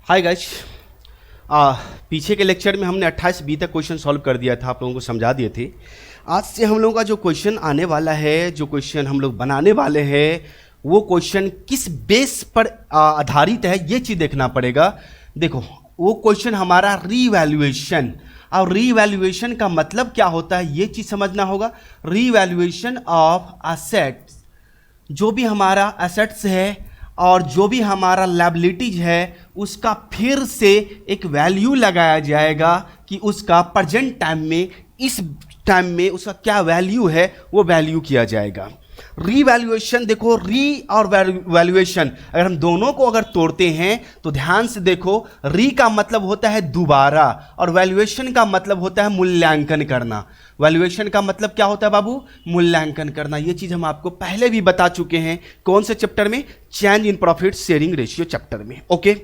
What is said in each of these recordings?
Hi guys. पीछे के lecture में हमने 28 बी तक क्वेश्चन सॉल्व कर दिया था, आप लोगों को समझा दिए थे। आज से हम लोगों का जो क्वेश्चन आने वाला है, जो क्वेश्चन हम लोग बनाने वाले हैं, वो क्वेश्चन किस बेस पर आधारित है ये चीज़ देखना पड़ेगा। देखो, वो क्वेश्चन हमारा रीवैल्यूएशन, और रीवैल्यूएशन का मतलब क्या होता है ये चीज़ समझना होगा। रीवैल्यूएशन ऑफ एसेट्स, जो भी हमारा एसेट्स है और जो भी हमारा लायबिलिटीज है, उसका फिर से एक वैल्यू लगाया जाएगा कि उसका प्रेजेंट टाइम में, इस टाइम में उसका क्या वैल्यू है, वो वैल्यू किया जाएगा। रीवैल्यूएशन, देखो री और वैल्यूएशन अगर हम दोनों को अगर तोड़ते हैं तो ध्यान से देखो, री का मतलब होता है दोबारा और वैल्यूएशन का मतलब होता है मूल्यांकन करना। वैल्यूएशन का मतलब क्या होता है बाबू? मूल्यांकन करना। ये चीज हम आपको पहले भी बता चुके हैं। कौन से चैप्टर में? Change in profit sharing ratio chapter में। ओके,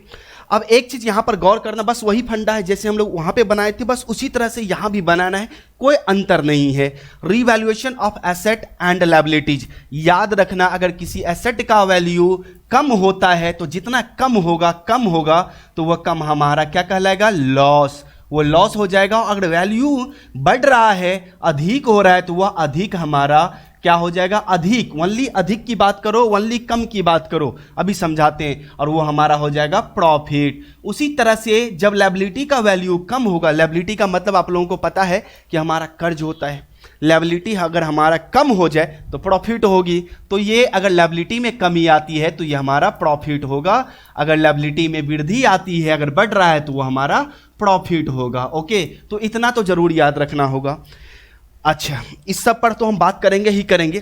अब एक चीज यहां पर गौर करना, बस वही फंडा है जैसे हम लोग वहां पे बनाए थे, बस उसी तरह से यहां भी बनाना है, कोई अंतर नहीं है। Revaluation of asset and liabilities, याद रखना, अगर किसी एसेट का वैल्यू कम होता है तो जितना कम होगा तो वह कम हमारा क्या कहलाएगा? लॉस। वो लॉस हो जाएगा। अगर वैल्यू बढ़ रहा है, अधिक हो रहा है, तो वह अधिक हमारा क्या हो जाएगा? अधिक। ओनली अधिक की बात करो, ओनली कम की बात करो, अभी समझाते हैं, और वो हमारा हो जाएगा प्रॉफिट। उसी तरह से जब लायबिलिटी का वैल्यू कम होगा, लायबिलिटी का मतलब आप लोगों को पता है कि हमारा कर्ज होता है, लायबिलिटी अगर हमारा कम हो जाए तो प्रॉफिट होगी। तो ये अगर लायबिलिटी में कमी आती है तो ये हमारा प्रॉफिट होगा, अगर लायबिलिटी में वृद्धि आती है, अगर बढ़ रहा है तो वो हमारा प्रॉफिट होगा। ओके, तो इतना तो जरूर याद रखना होगा। अच्छा, इस सब पर तो हम बात करेंगे ही करेंगे,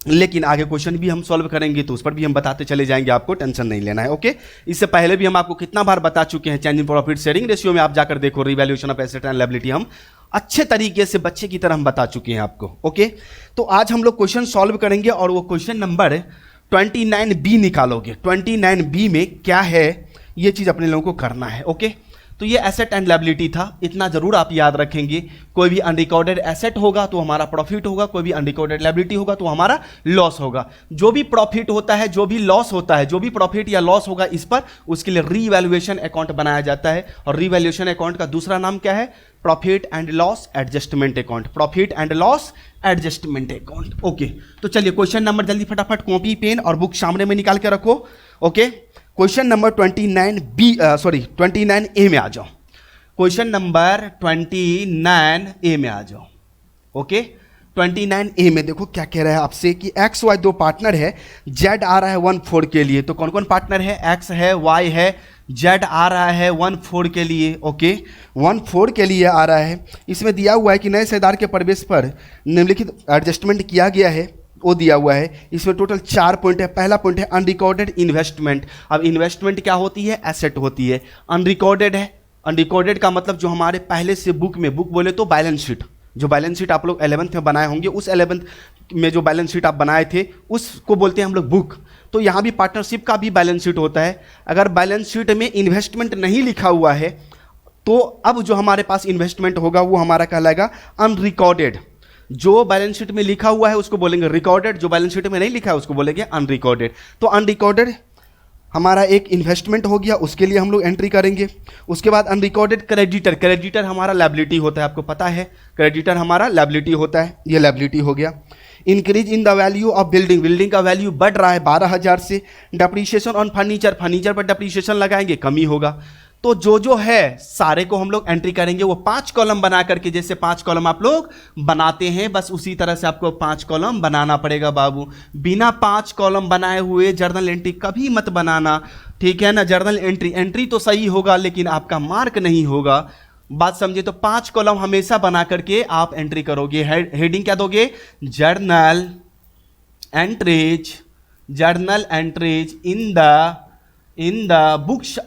लेकिन आगे क्वेश्चन भी हम सॉल्व करेंगे तो उस पर भी हम बताते चले जाएंगे, आपको टेंशन नहीं लेना है। ओके, इससे पहले भी हम आपको कितना बार बता चुके हैं, change in profit sharing ratio में आप जाकर देखो, revaluation of asset and liability हम अच्छे तरीके से बच्चे की तरह हम बता चुके हैं आपको। ओके, तो आज हम लोग क्वेश्चन सॉल्व करेंगे और वो क्वेश्चन नंबर 29B निकालोगे। 29B में क्या है ये चीज अपने लोगों को करना है। ओके, तो ये एसेट एंड लायबिलिटी था, इतना जरूर आप याद रखेंगे। कोई भी अनरिकॉर्डेड एसेट होगा तो हमारा प्रॉफिट होगा, कोई भी अनरिकॉर्डेड लायबिलिटी होगा तो हमारा लॉस होगा। जो भी प्रॉफिट होता है, जो भी लॉस होता है, जो भी प्रॉफिट या लॉस होगा इस पर, उसके लिए रीवैल्यूएशन अकाउंट बनाया जाता है। और रीवैल्यूएशन अकाउंट का दूसरा नाम क्या है? Profit and loss adjustment account. Profit and loss adjustment account. Okay, तो चलिए क्वेश्चन नंबर जल्दी फटाफट कॉपी पेन और बुक सामने में निकाल के रखो। ओके, क्वेश्चन नंबर 29A में आ जाओ। क्वेश्चन नंबर 29A में आ जाओ। ओके, 29A में देखो क्या कह रहा है आपसे कि एक्स वाई दो पार्टनर है, जेड आ रहा है 1/4 के लिए। तो कौन कौन पार्टनर है? एक्स है, वाई है, जेड आ रहा है 1/4 के लिए। ओके, 1/4 के लिए आ रहा है। इसमें दिया हुआ है कि नए शेयरधारक के प्रवेश पर निम्नलिखित एडजस्टमेंट किया गया है, वो दिया हुआ है। इसमें टोटल 4 पॉइंट है। पहला पॉइंट है अनरिकॉर्डेड इन्वेस्टमेंट। अब इन्वेस्टमेंट क्या होती है? एसेट होती है। अनरिकॉर्डेड है, अनरिकॉर्डेड का मतलब जो हमारे पहले से बुक में, बुक बोले तो बैलेंस शीट, जो बैलेंस शीट आप लोग 11th में बनाए होंगे, उस 11th में जो बैलेंस शीट आप बनाए थे उसको बोलते हैं हम लोग बुक। तो यहाँ भी पार्टनरशिप का भी बैलेंस शीट होता है। अगर बैलेंस शीट में इन्वेस्टमेंट नहीं लिखा हुआ है तो अब जो हमारे पास इन्वेस्टमेंट होगा वो हमारा कहलाएगा अनरिकॉर्डेड। जो बैलेंस शीट में लिखा हुआ है उसको बोलेंगे रिकॉर्डेड, जो बैलेंस शीट में नहीं लिखा है उसको बोलेंगे अनरिकॉर्डेड। तो अनरिकॉर्डेड हमारा एक इन्वेस्टमेंट हो गया, उसके लिए हम लोग एंट्री करेंगे। उसके बाद अनरिकॉर्डेड क्रेडिटर, क्रेडिटर हमारा लायबिलिटी होता है, आपको पता है क्रेडिटर हमारा लायबिलिटी होता है, ये लायबिलिटी हो गया। Increase in the value of building, building का वैल्यू बढ़ रहा है 12,000 से। डिप्रिसिएशन ऑन फर्नीचर, फर्नीचर पर डिप्रिसिएशन लगाएंगे, कमी होगा। तो जो है सारे को हम लोग एंट्री करेंगे, वो 5 कॉलम बना करके, जैसे 5 कॉलम आप लोग बनाते हैं, बस उसी तरह से आपको 5 कॉलम बनाना पड़ेगा बाबू। बिना 5 कॉलम बनाए हुए जर्नल एंट्री कभी मत बनाना, ठीक है ना। जर्नल एंट्री तो सही होगा लेकिन आपका मार्क नहीं होगा, बात समझे। तो 5 कॉलम हमेशा बना करके आप एंट्री करोगे। हेडिंग क्या दोगे? Journal entries, journal entries in the books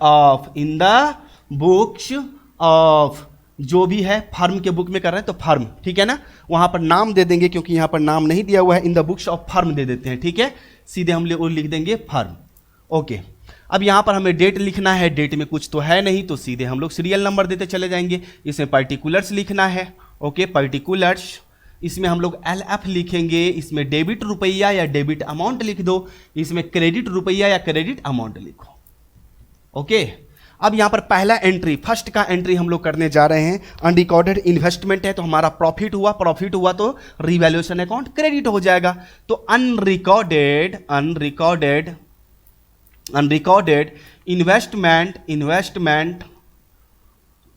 of, जो भी है फर्म के बुक में कर रहे हैं तो फर्म, ठीक है ना। वहां पर नाम दे देंगे, क्योंकि यहां पर नाम नहीं दिया हुआ है, in the books of firm दे देते हैं, ठीक है। सीधे हम लिख देंगे फर्म। ओके, अब यहां पर हमें डेट लिखना है, डेट में कुछ तो है नहीं, तो सीधे हम लोग सीरियल नंबर देते चले जाएंगे। इसमें पर्टिकुलर्स लिखना है। ओके, पर्टिकुलर्स, इसमें हम लोग LF लिखेंगे। इसमें डेबिट रुपया या डेबिट अमाउंट लिख दो, इसमें क्रेडिट रुपया या क्रेडिट अमाउंट लिखो। ओके, अब यहाँ पर पहला एंट्री, फर्स्ट का एंट्री हम लोग करने जा रहे हैं। अनरिकॉर्डेड इन्वेस्टमेंट है तो हमारा प्रॉफिट हुआ तो रिवैल्यूएशन अकाउंट क्रेडिट हो जाएगा। तो unrecorded investment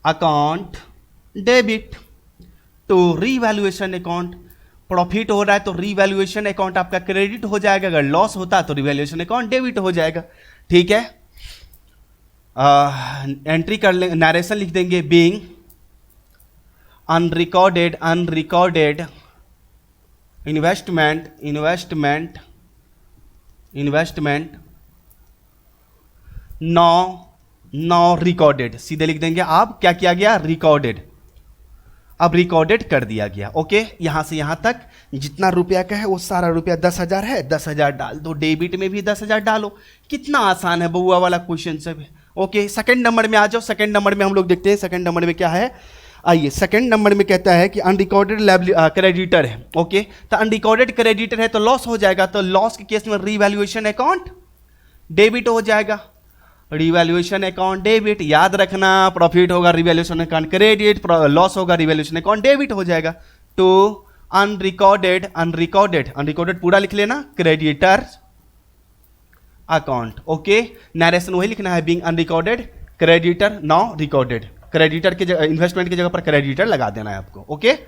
account debit to revaluation account. Profit हो रहा है तो रिवैल्यूएशन अकाउंट आपका क्रेडिट हो जाएगा, अगर लॉस होता है तो रिवैल्यूएशन अकाउंट डेबिट हो जाएगा। ठीक है, एंट्री कर लेंगे, नरेशन लिख देंगे, being unrecorded investment no recorded, सीधे लिख देंगे आप, क्या किया गया, रिकॉर्डेड, अब रिकॉर्डेड कर दिया गया। ओके, यहां से यहां तक जितना रुपया का है वो सारा रुपया 10,000 है, 10,000 डाल दो, डेबिट में भी 10,000 डालो। कितना आसान है बउआ वाला क्वेश्चन सब। ओके, सेकंड नंबर में आ जाओ। सेकंड नंबर में हम लोग देखते हैं सेकंड नंबर में क्या है। आइए, सेकंड नंबर में कहता है कि अनरिकॉर्डेड क्रेडिटर है। ओके, तो अनरिकॉर्डेड क्रेडिटर है तो लॉस हो जाएगा, तो लॉस के केस में रिवैल्यूएशन अकाउंट डेबिट हो जाएगा। रिवैल्यूएशन अकाउंट डेबिट, याद रखना, प्रॉफिट होगा रिवैल्यूएशन अकाउंट क्रेडिट, लॉस होगा रिवैल्यूएशन अकाउंट डेबिट हो जाएगा। तो अनरिकॉर्डेड पूरा लिख लेना, क्रेडिटर अकाउंट। ओके, नरेशन वही लिखना है, being unrecorded creditor no recorded, creditor की जगह, इन्वेस्टमेंट की जगह पर क्रेडिटर लगा देना है आपको। ओके,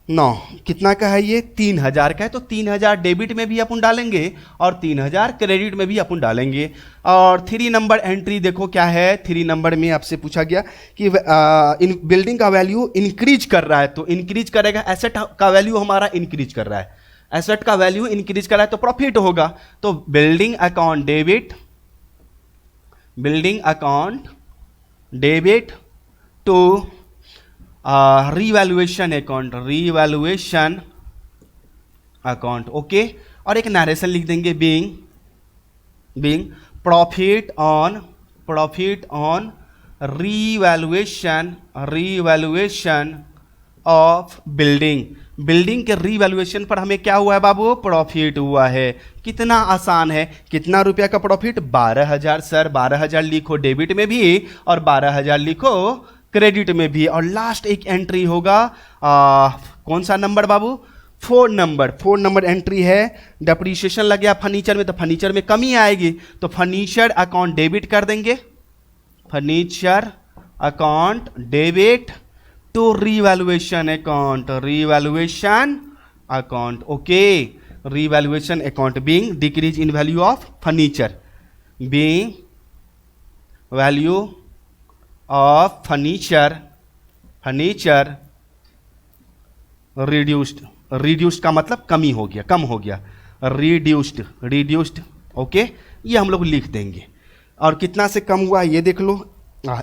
9 कितना का है ये, 3,000 का है, तो 3,000 डेबिट में भी अपन डालेंगे और 3,000 क्रेडिट में भी अपन डालेंगे। और 3 नंबर एंट्री देखो क्या है। 3 नंबर में आपसे पूछा गया कि बिल्डिंग का वैल्यू इंक्रीज कर रहा है, तो इंक्रीज करेगा, एसेट का वैल्यू हमारा इंक्रीज कर रहा है, एसेट का वैल्यू इंक्रीज कर रहा है तो प्रॉफिट होगा। तो building account debit to revaluation account. Okay, और एक नरेशन लिख देंगे, being profit on revaluation of building के रिवैल्यूएशन पर हमें क्या हुआ है बाबू, प्रॉफिट हुआ है। कितना आसान है, कितना रुपया का प्रॉफिट, 12,000 सर, 12,000 लिखो डेबिट में भी और 12,000 लिखो क्रेडिट में भी। और लास्ट एक एंट्री होगा, कौन सा नंबर बाबू, 4 नंबर एंट्री है। डेप्रीशिएशन लग गया फर्नीचर में, तो फर्नीचर में कमी आएगी, तो फर्नीचर अकाउंट डेबिट कर देंगे, furniture account debit to revaluation account. Okay, revaluation account being decrease in value of furniture, being value of furniture reduced का मतलब कमी हो गया, कम हो गया, रिड्यूस्ड। ओके, ये हम लोग लिख देंगे। और कितना से कम हुआ ये देख लो,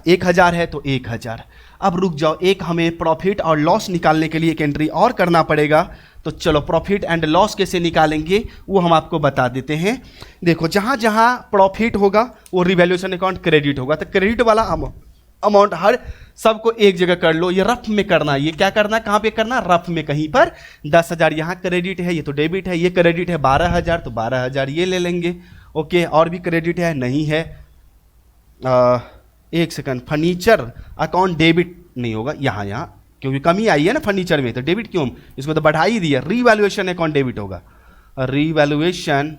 1,000 है तो 1,000। अब रुक जाओ, एक हमें प्रॉफिट और लॉस निकालने के लिए एक एंट्री और करना पड़ेगा। तो चलो प्रॉफिट एंड लॉस कैसे निकालेंगे वो हम आपको बता देते हैं। देखो, जहां जहां प्रॉफिट होगा वो रिवैल्यूएशन अकाउंट क्रेडिट होगा, तो क्रेडिट वाला अमाउंट हर सबको एक जगह कर लो। ये रफ में करना, ये क्या करना, कहां पे करना, रफ में। कहीं पर 10,000 यहां क्रेडिट है, ये तो डेबिट है, ये क्रेडिट है 12,000 तो 12,000 ये ले लेंगे। ओके, और भी क्रेडिट है, नहीं है, एक सेकंड, फर्नीचर अकाउंट डेबिट नहीं होगा यहाँ क्योंकि कमी आई है ना फर्नीचर में, तो डेबिट क्यों, इसको तो बढ़ा ही दिया। रिवैल्यूएशन अकाउंट डेबिट होगा, रिवैल्यूएशन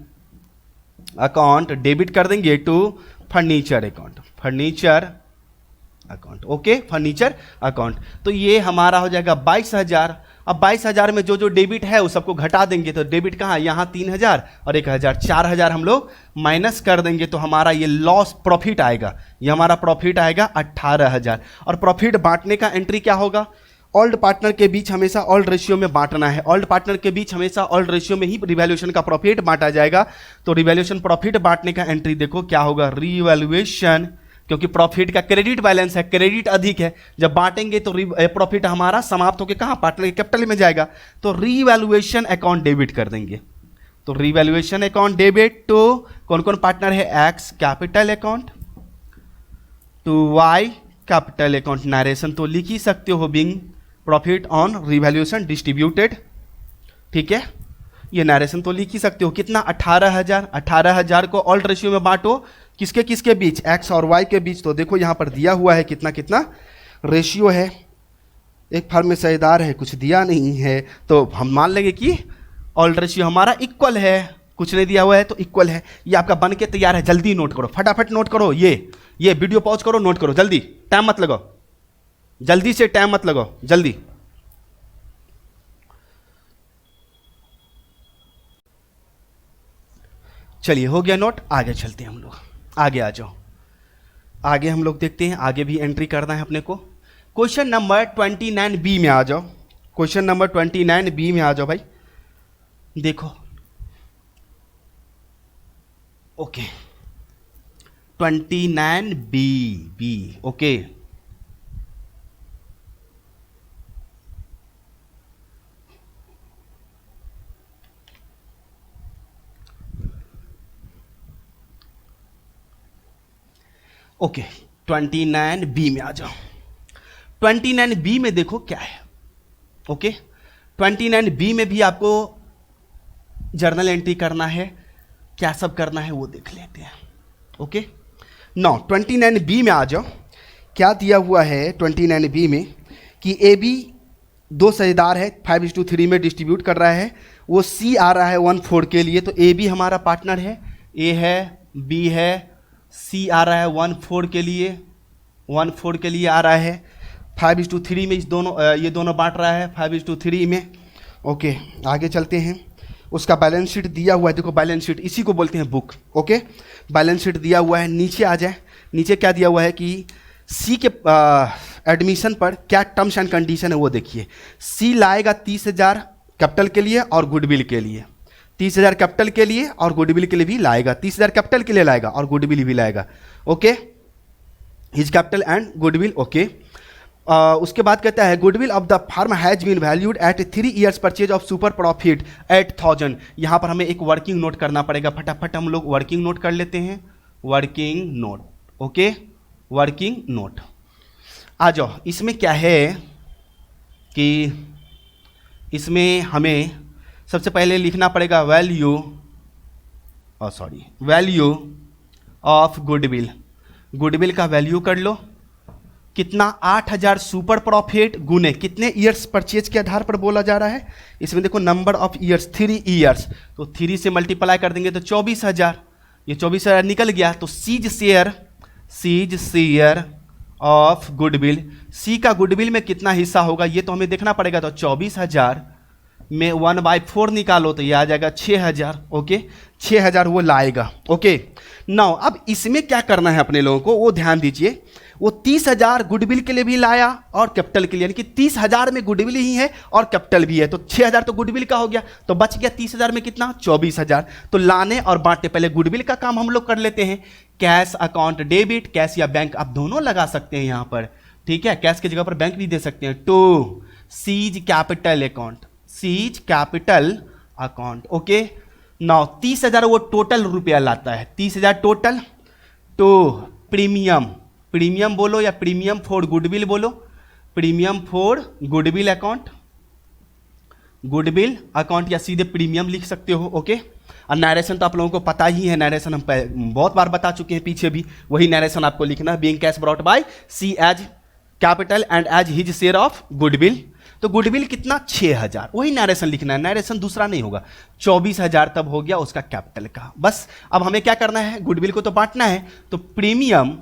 अकाउंट डेबिट कर देंगे to furniture account. Okay, furniture account. तो ये हमारा हो जाएगा 22,000। अब 22,000 में जो जो डेबिट है वो सबको घटा देंगे, तो डेबिट कहाँ, यहाँ 3,000 और 1,000, 4,000 हम लोग माइनस कर देंगे, तो हमारा ये लॉस प्रॉफिट आएगा, ये हमारा प्रॉफिट आएगा 18,000। और प्रॉफिट बांटने का एंट्री क्या होगा, ओल्ड पार्टनर के बीच हमेशा ओल्ड रेशियो में बांटना है, ओल्ड पार्टनर के बीच हमेशा ओल्ड रेशियो में ही रिवैल्यूएशन का प्रॉफिट बांटा जाएगा। तो रिवैल्यूएशन प्रॉफिट बांटने का एंट्री देखो क्या होगा, रिवैल्यूएशन, क्योंकि प्रॉफिट का क्रेडिट बैलेंस है, क्रेडिट अधिक है, जब बांटेंगे तो प्रॉफिट हमारा समाप्त होकर कहाँ, पार्टनर के कैपिटल में जाएगा, तो रिवैल्यूएशन अकाउंट डेबिट कर देंगे। तो रिवैल्यूएशन अकाउंट डेबिट टू कौन कौन पार्टनर है, X capital account to Y capital account. Narration तो लिख ही सकते हो, being profit on revaluation distributed, ठीक है, ये नरेशन तो लिख ही सकते हो। कितना, 18,000, 18,000 को ओल्ड रेशियो में बांटो, किसके किसके बीच, एक्स और वाई के बीच। तो देखो यहाँ पर दिया हुआ है कितना कितना रेशियो है, एक फर्म में साझेदार है, कुछ दिया नहीं है, तो हम मान लेंगे कि ऑल रेशियो हमारा इक्वल है, कुछ नहीं दिया हुआ है तो इक्वल है। ये आपका बन के तैयार है, जल्दी नोट करो, फटाफट नोट करो। ये वीडियो पॉज करो, नोट करो जल्दी, टाइम मत लगाओ, जल्दी से टाइम मत लगाओ, जल्दी। चलिए हो गया नोट, आगे चलते हैं हम लोग, आगे आ जाओ, आगे हम लोग देखते हैं, आगे भी एंट्री करना है अपने को। क्वेश्चन नंबर 29B में आ जाओ, क्वेश्चन नंबर 29B में आ जाओ भाई। देखो okay 29B okay. Okay 29B में आ जाओ। 29B में देखो क्या है। ओके 29B में भी आपको जर्नल एंट्री करना है, क्या सब करना है वो देख लेते हैं। ओके नाउ 29B में आ जाओ। क्या दिया हुआ है 29B में कि AB दो साझेदार है, 5:3 में डिस्ट्रीब्यूट कर रहा है, वो C आ रहा है 1/4 के लिए, तो AB हमारा पार्टनर है, A है, B है, C आ रहा है 1/4 के लिए, 1/4 के लिए आ रहा है, 5:3 में ये दोनों बांट रहा है 5:3 में। ओके आगे चलते हैं। उसका बैलेंस शीट दिया हुआ है, देखो बैलेंस शीट इसी को बोलते हैं बुक। ओके बैलेंस शीट दिया हुआ है, नीचे आ जाए, नीचे क्या दिया हुआ है कि सी के एडमिशन पर क्या टर्म्स एंड कंडीशन है वो देखिए। सी लाएगा 30,000 कैपिटल के लिए और गुडविल के लिए, 30,000 कैपिटल के लिए और गुडविल के लिए भी लाएगा, 30,000 कैपिटल के लिए लाएगा और गुडविल भी लाएगा। Okay his capital and goodwill. Okay उसके बाद कहता है goodwill of the firm has been valued at 3 years purchase of super profit 8,000। यहाँ पर हमें एक वर्किंग नोट करना पड़ेगा, फटाफट हम लोग वर्किंग नोट कर लेते हैं, working note. Okay working note आ जाओ। इसमें क्या है कि इसमें हमें सबसे पहले लिखना पड़ेगा वैल्यू ऑफ गुडविल। गुडविल का वैल्यू कर लो, कितना 8,000 सुपर प्रॉफिट गुने कितने ईयर्स परचेज के आधार पर बोला जा रहा है। इसमें देखो नंबर ऑफ ईयर्स 3 years, तो 3 से मल्टीप्लाई कर देंगे तो 24,000, ये 24,000 निकल गया। तो सीज शेयर ऑफ गुडविल, सी का गुडविल में कितना हिस्सा होगा ये तो हमें देखना पड़ेगा। तो 24,000 में 1/4 निकालो तो ये आ जाएगा 6,000। ओके 6,000 वो लाएगा। ओके नाउ अब इसमें क्या करना है अपने लोगों को वो ध्यान दीजिए। वो 30,000 गुडविल के लिए भी लाया और कैपिटल के लिए, यानी कि 30,000 में गुडविल ही है और कैपिटल भी है, तो 6,000 तो गुडविल का हो गया, तो बच गया 30,000 में कितना 24,000। तो लाने और बांटने, पहले गुडविल का काम हम लोग कर लेते हैं। कैश अकाउंट डेबिट, कैश या बैंक आप दोनों लगा सकते हैं यहाँ पर, ठीक है, कैश की जगह पर बैंक भी दे सकते हैं। To C's capital account, C's capital account. Okay now 30,000 वो टोटल रुपया लाता है, 30,000 टोटल। टू प्रीमियम बोलो या प्रीमियम फॉर गुडविल बोलो, premium for goodwill account, goodwill account या सीधे प्रीमियम लिख सकते हो। ओके और नरेशन तो आप लोगों को पता ही है, नरेशन हम बहुत बार बता चुके हैं पीछे भी, वही नरेशन आपको लिखना है। Being cash brought by C as capital and as his share of goodwill, तो गुडविल कितना 6,000, वही नरेशन लिखना है, नरेशन दूसरा नहीं होगा। 24,000 तब हो गया उसका कैपिटल का। बस अब हमें क्या करना है, गुडविल को तो बांटना है, तो premium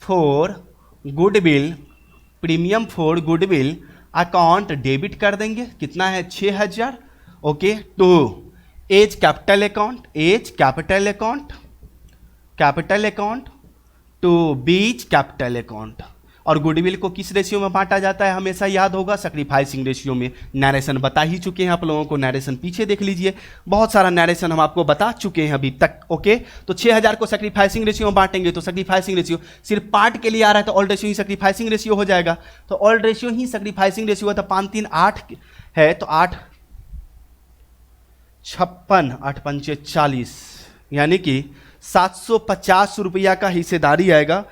for goodwill account debit कर देंगे, कितना है 6,000। Okay to A's capital account to beach capital account. और गुडविल को किस रेशियो में बांटा जाता है हमेशा याद होगा, सैक्रिफाइसिंग रेशियो में। नरेशन बता ही चुके हैं आप लोगों को, नरेशन पीछे देख लीजिए, बहुत सारा नरेशन हम आपको बता चुके हैं अभी तक। ओके तो 6,000 को सैक्रिफाइसिंग रेशियो में बांटेंगे, तो सैक्रिफाइसिंग रेशियो सिर्फ पार्ट के लिए आ रहा है, तो ऑल रेशियो ही सैक्रिफाइसिंग रेशियो हो जाएगा। तो ऑल रेशियो ही सैक्रिफाइसिंग रेशियो है, तो 5 3 8 है, तो 8 56 8 5 40, यानी कि 750 रुपया का हिस्सेदारी आएगा।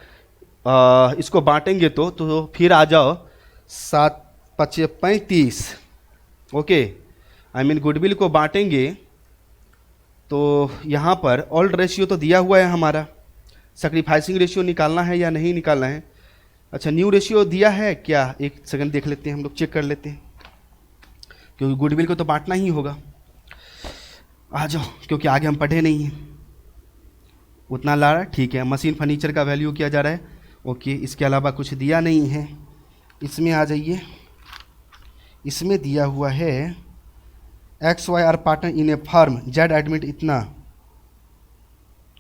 इसको बांटेंगे तो फिर आ जाओ 7 5 35। ओके आई मीन गुडविल को बांटेंगे तो यहाँ पर ओल्ड रेशियो तो दिया हुआ है हमारा, सैक्रिफाइसिंग रेशियो निकालना है या नहीं निकालना है। अच्छा, न्यू रेशियो दिया है क्या, एक सेकंड देख लेते हैं, हम लोग चेक कर लेते हैं, क्योंकि गुडविल को तो बांटना ही होगा। आ जाओ, क्योंकि आगे हम पढ़े नहीं हैं उतना ला रहा है, ठीक है। मशीन फर्नीचर का वैल्यू किया जा रहा है, ओके। इसके अलावा कुछ दिया नहीं है। इसमें आ जाइए, इसमें दिया हुआ है X Y are partner in a firm, Z admit इतना,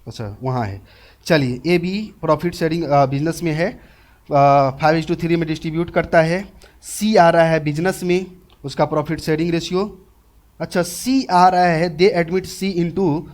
अच्छा वहाँ है। चलिए, A B profit sharing business में है, 5:3 में डिस्ट्रीब्यूट करता है। सी आ रहा है बिजनेस में, उसका प्रॉफिट शेयरिंग रेशियो। अच्छा, सी आ रहा है they admit C into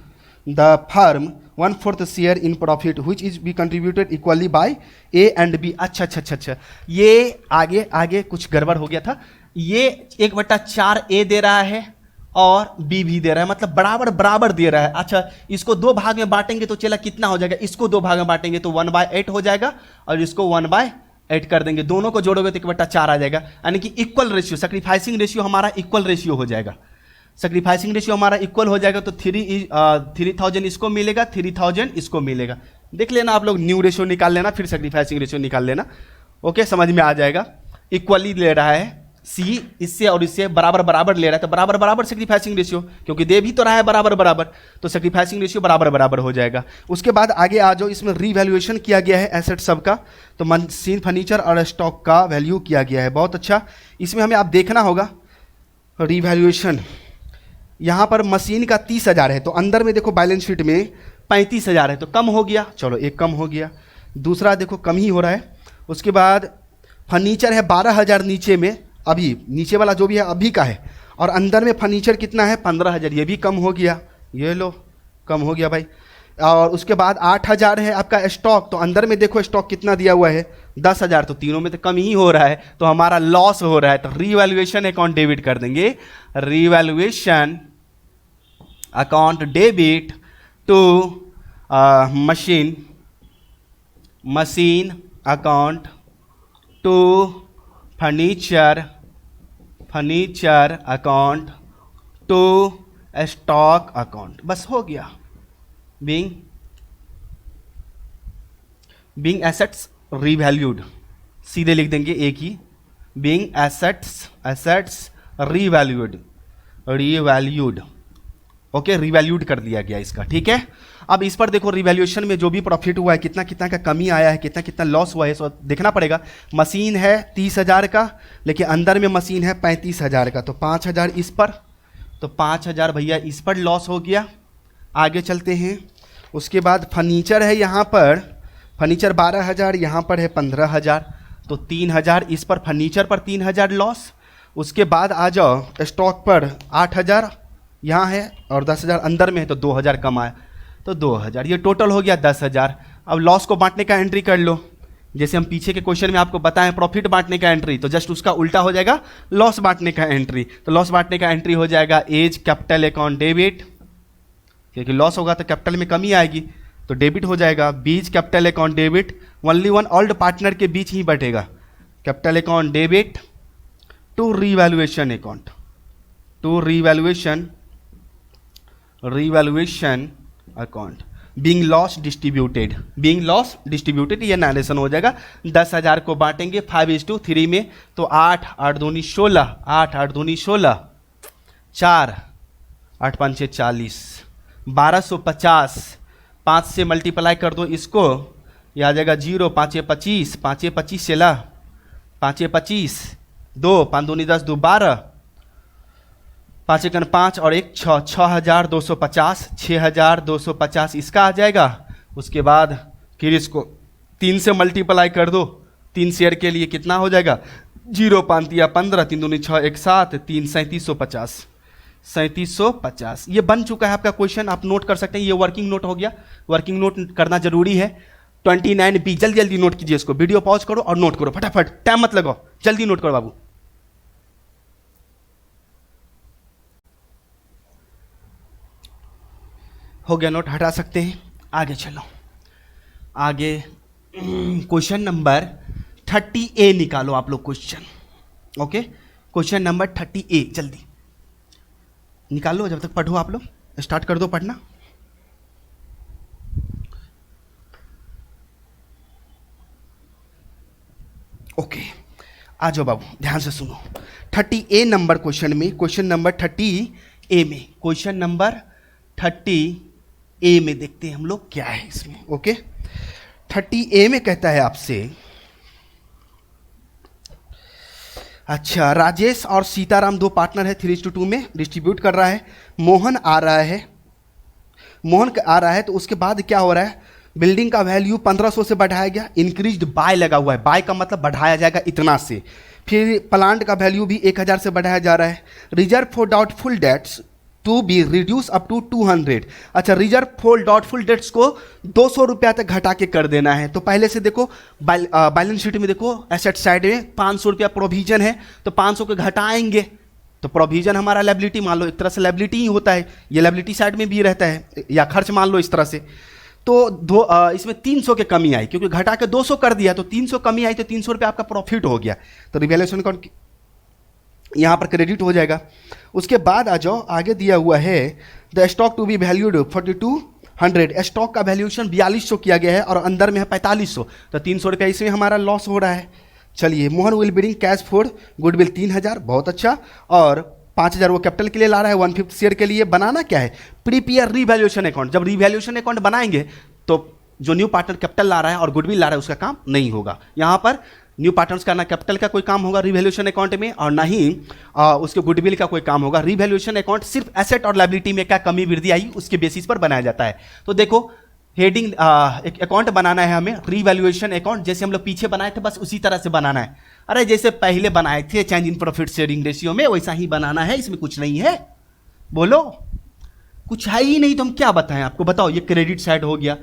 the firm 1/4 share in profit which is be contributed equally by A and B. अच्छा, ये आगे कुछ गड़बड़ हो गया था। ये 1/4 ए दे रहा है और बी भी दे रहा है, मतलब बराबर बराबर दे रहा है। अच्छा, इसको 2 भाग में बांटेंगे तो चला कितना हो जाएगा, इसको 2 भाग में बांटेंगे तो 1/8 हो जाएगा और इसको 1/8 कर देंगे, दोनों को जोड़ोगे तो 1/4 आ जाएगा, यानी कि इक्वल रेशियो, सैक्रिफाइसिंग रेशियो हमारा इक्वल रेशियो हो जाएगा। सैक्रिफाइसिंग रेशियो हमारा इक्वल हो जाएगा तो 3000 इसको मिलेगा, 3000 इसको मिलेगा। देख लेना आप लोग, न्यू रेशियो निकाल लेना, फिर सैक्रिफाइसिंग रेशियो निकाल लेना, ओके, समझ में आ जाएगा। इक्वली ले रहा है सी, इससे और इससे बराबर बराबर ले रहा है, तो बराबर बराबर सैक्रिफाइसिंग रेशियो, क्योंकि दे भी तो रहा है बराबर बराबर, तो सैक्रिफाइसिंग रेशियो बराबर बराबर हो जाएगा। उसके बाद आगे आ जाओ, इसमें रीवैल्यूएशन किया गया है एसेट सबका, तो मशीन फर्नीचर और स्टॉक का वैल्यू किया गया है, बहुत अच्छा। इसमें हमें आप देखना होगा रीवैल्यूएशन, यहाँ पर मशीन का 30,000 है, तो अंदर में देखो बैलेंस शीट में 35,000 है, तो कम हो गया, चलो एक कम हो गया। दूसरा देखो कम ही हो रहा है। उसके बाद फर्नीचर है 12,000 नीचे में, अभी नीचे वाला जो भी है अभी का है, और अंदर में फर्नीचर कितना है 15,000, ये भी कम हो गया, ये लो कम हो गया भाई। और उसके बाद 8,000 है आपका स्टॉक, तो अंदर में देखो स्टॉक कितना दिया हुआ है 10,000, तो तीनों में तो कम ही हो रहा है, तो हमारा लॉस हो रहा है, तो रीवैल्यूएशन अकाउंट डेबिट कर देंगे। Revaluation account debit to machine account to furniture account to stock account, बस हो गया। बीइंग एसेट्स रीवैल्यूड, सीधे लिख देंगे एक ही, being assets revalued, okay, revalued कर दिया गया इसका, ठीक है। अब इस पर देखो रिवैल्यूएशन में जो भी प्रॉफिट हुआ है, कितना कितना का कमी आया है, कितना कितना लॉस हुआ है, सो देखना पड़ेगा। मशीन है 30,000 का, लेकिन अंदर में मशीन है 35,000 का, तो 5,000 इस पर, तो 5,000 भैया इस पर लॉस हो गया। आगे चलते हैं। उसके बाद फर्नीचर है यहाँ पर, फर्नीचर 12,000, यहाँ पर है 15,000, तो 3,000 इस पर, फर्नीचर पर 3,000 लॉस। उसके बाद आ जाओ स्टॉक पर 8,000 यहाँ है और 10,000 अंदर में है, तो 2,000 कम आया, तो 2,000, ये टोटल हो गया 10,000। अब लॉस को बांटने का एंट्री कर लो, जैसे हम पीछे के क्वेश्चन में आपको बताएं प्रॉफिट बांटने का एंट्री, तो जस्ट उसका उल्टा हो जाएगा लॉस बांटने का एंट्री। तो लॉस बांटने का एंट्री हो जाएगा एज कैपिटल अकाउंट डेबिट, क्योंकि लॉस होगा तो कैपिटल में कमी आएगी, तो डेबिट हो जाएगा। Each capital account debit, only one old partner के बीच ही बटेगा, capital account debit to revaluation account, to revaluation account. Being loss distributed, ये नरेशन हो जाएगा। 10,000 को बांटेंगे 5:3 में, तो 8 8 दूनी 16, 8 8 दूनी 16, 4 8 5 6 40, 1250, 5 से मल्टीप्लाई कर दो इसको, ये आ जाएगा 0, 5 25, 5 25 चला, 5 25, 2 5 दूनी 10, 2 12, 5 1 5 और 1 6, 6,250, 6,250 इसका आ जाएगा। उसके बाद फिर इसको 3 से मल्टीप्लाई कर दो, 3 शेयर के लिए कितना हो जाएगा, 0 5 दिया 15, 3 दूनी 6, 1 7, 3 3750, 3750। ये बन चुका है आपका क्वेश्चन, आप नोट कर सकते हैं, ये वर्किंग नोट हो गया, वर्किंग नोट करना जरूरी है। 29B, जल्दी जल्दी नोट कीजिए इसको, वीडियो पॉज करो और नोट करो फटाफट, टाइम मत लगाओ, जल्दी नोट करो बाबू। हो गया नोट, हटा सकते हैं। आगे चलो, आगे क्वेश्चन नंबर 30A निकालो आप लोग question, okay, question number 30A जल्दी निकालो, जब तक पढ़ो आप लोग, स्टार्ट कर दो पढ़ना। ओके, आ जाओ बाबू, ध्यान से सुनो। 30A नंबर क्वेश्चन में, क्वेश्चन नंबर 30A में, क्वेश्चन नंबर 30A में देखते हैं हम लोग क्या है इसमें। ओके, 30A में कहता है आपसे, अच्छा, राजेश और सीताराम दो पार्टनर है, 3:2 में डिस्ट्रीब्यूट कर रहा है। मोहन आ रहा है, तो उसके बाद क्या हो रहा है, बिल्डिंग का वैल्यू 1500 से बढ़ाया गया, इंक्रीज्ड बाय लगा हुआ है, बाय का मतलब बढ़ाया जाएगा इतना से। फिर प्लांट का वैल्यू भी 1000 से बढ़ाया जा रहा है। Reserve for doubtful debts to be reduce up to 200। अच्छा, रिजर्व फॉर डाउटफुल डेट्स को 200 रुपया तक घटा के कर देना है। तो पहले से देखो, बैलेंस शीट में देखो, एसेट साइड में 500 रुपया प्रोविजन है, तो 500 के घटाएंगे तो प्रोविजन हमारा लायबिलिटी, मान लो एक तरह से लायबिलिटी ही होता है, ये लायबिलिटी साइड में भी रहता है, या खर्च मान लो इस तरह से। तो इसमें 300 के कमी आई, क्योंकि घटा के 200 कर दिया, तो 300 कमी आई, तो 300 रुपये आपका प्रॉफिट हो गया, तो रिवैल्यूएशन अकाउंट यहाँ पर क्रेडिट हो जाएगा। उसके बाद आ जाओ, आगे दिया हुआ है the stock to be valued 4200, stock का वैल्यूएशन 4200 किया गया है और अंदर में है 4500, तो 300 रुपया इसमें हमारा लॉस हो रहा है। चलिए, Mohan will bidding cash for goodwill 3000, बहुत अच्छा, और 5000 वो कैपिटल के लिए ला रहा है, 1/5 शेयर के लिए। बनाना क्या है, प्रीपेयर रिवैल्यूएशन अकाउंट। जब रिवैल्यूएशन अकाउंट बनाएंगे तो जो न्यू पार्टनर कैपिटल ला रहा है और गुडविल ला रहा है उसका काम नहीं होगा। यहाँ पर न्यू पार्टनर्स का ना कैपिटल का कोई काम होगा रिवैल्यूएशन अकाउंट में, और ना ही उसके गुडविल का कोई काम होगा। रिवैल्यूएशन अकाउंट सिर्फ एसेट और लायबिलिटी में क्या कमी वृद्धि आई उसके बेसिस पर बनाया जाता है। तो देखो, हेडिंग एक अकाउंट बनाना है हमें, रिवैल्यूएशन अकाउंट, जैसे हम लोग पीछे बनाए थे बस उसी तरह से बनाना है। अरे जैसे पहले बनाए थे change in profit sharing ratio में, वैसा ही बनाना है, इसमें कुछ नहीं है। बोलो, कुछ है ही नहीं तो हम क्या बताएं आपको। बताओ, ये क्रेडिट साइड हो गया।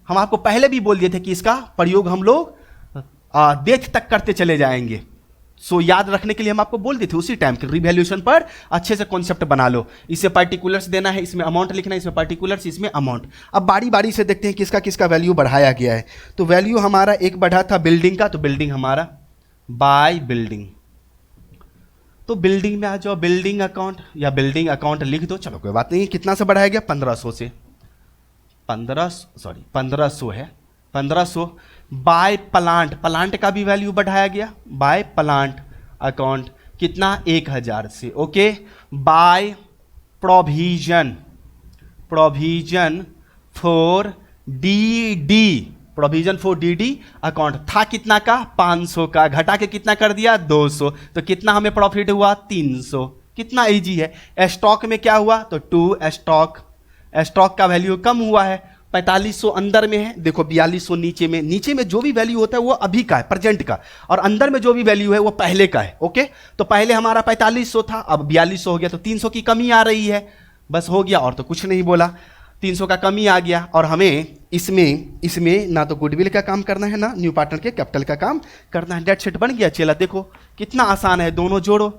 हम आपको पहले भी बोल दिए थे कि इसका प्रयोग हम लोग डेथ तक करते चले जाएंगे। सो याद रखने के लिए हम आपको बोल दिए थे उसी टाइम के रिवैल्यूएशन पर अच्छे से कॉन्सेप्ट बना लो। इसे पर्टिकुलर्स देना है, इसमें अमाउंट लिखना है, इसमें पर्टिकुलर्स, इसमें अमाउंट। अब बारी बारी से देखते हैं किसका किसका वैल्यू बढ़ाया गया है। तो वैल्यू हमारा एक बढ़ा था बिल्डिंग का, तो बिल्डिंग हमारा बाय बिल्डिंग, तो बिल्डिंग में आ जाओ, बिल्डिंग अकाउंट या बिल्डिंग अकाउंट लिख दो। चलो कोई बात नहीं, कितना से बढ़ाया गया, 1500 से, 1500 है, 1500। बाय प्लांट, प्लांट का भी वैल्यू बढ़ाया गया, बाय प्लांट अकाउंट कितना, 1000 से। Okay, by provision, provision for DD, provision for DD account था कितना का, 500 का, घटा के कितना कर दिया, 200, तो कितना हमें प्रॉफिट हुआ, 300। कितना इजी है। स्टॉक में क्या हुआ, तो 2 स्टॉक, स्टॉक का वैल्यू कम हुआ है, 4500 अंदर में है, देखो 4200 नीचे में। नीचे में जो भी वैल्यू होता है वो अभी का है, प्रेजेंट का, और अंदर में जो भी वैल्यू है वो पहले का है। ओके, तो पहले हमारा 4500 था, अब 4200 हो गया, तो 300 की कमी आ रही है, बस हो गया, और तो कुछ नहीं बोला। 300 का कमी आ गया, और हमें इसमें ना तो गुडविल का काम करना है, ना न्यू पार्टनर के कैपिटल का काम करना है। डेट शीट बन गया। चला, देखो कितना आसान है, दोनों जोड़ो।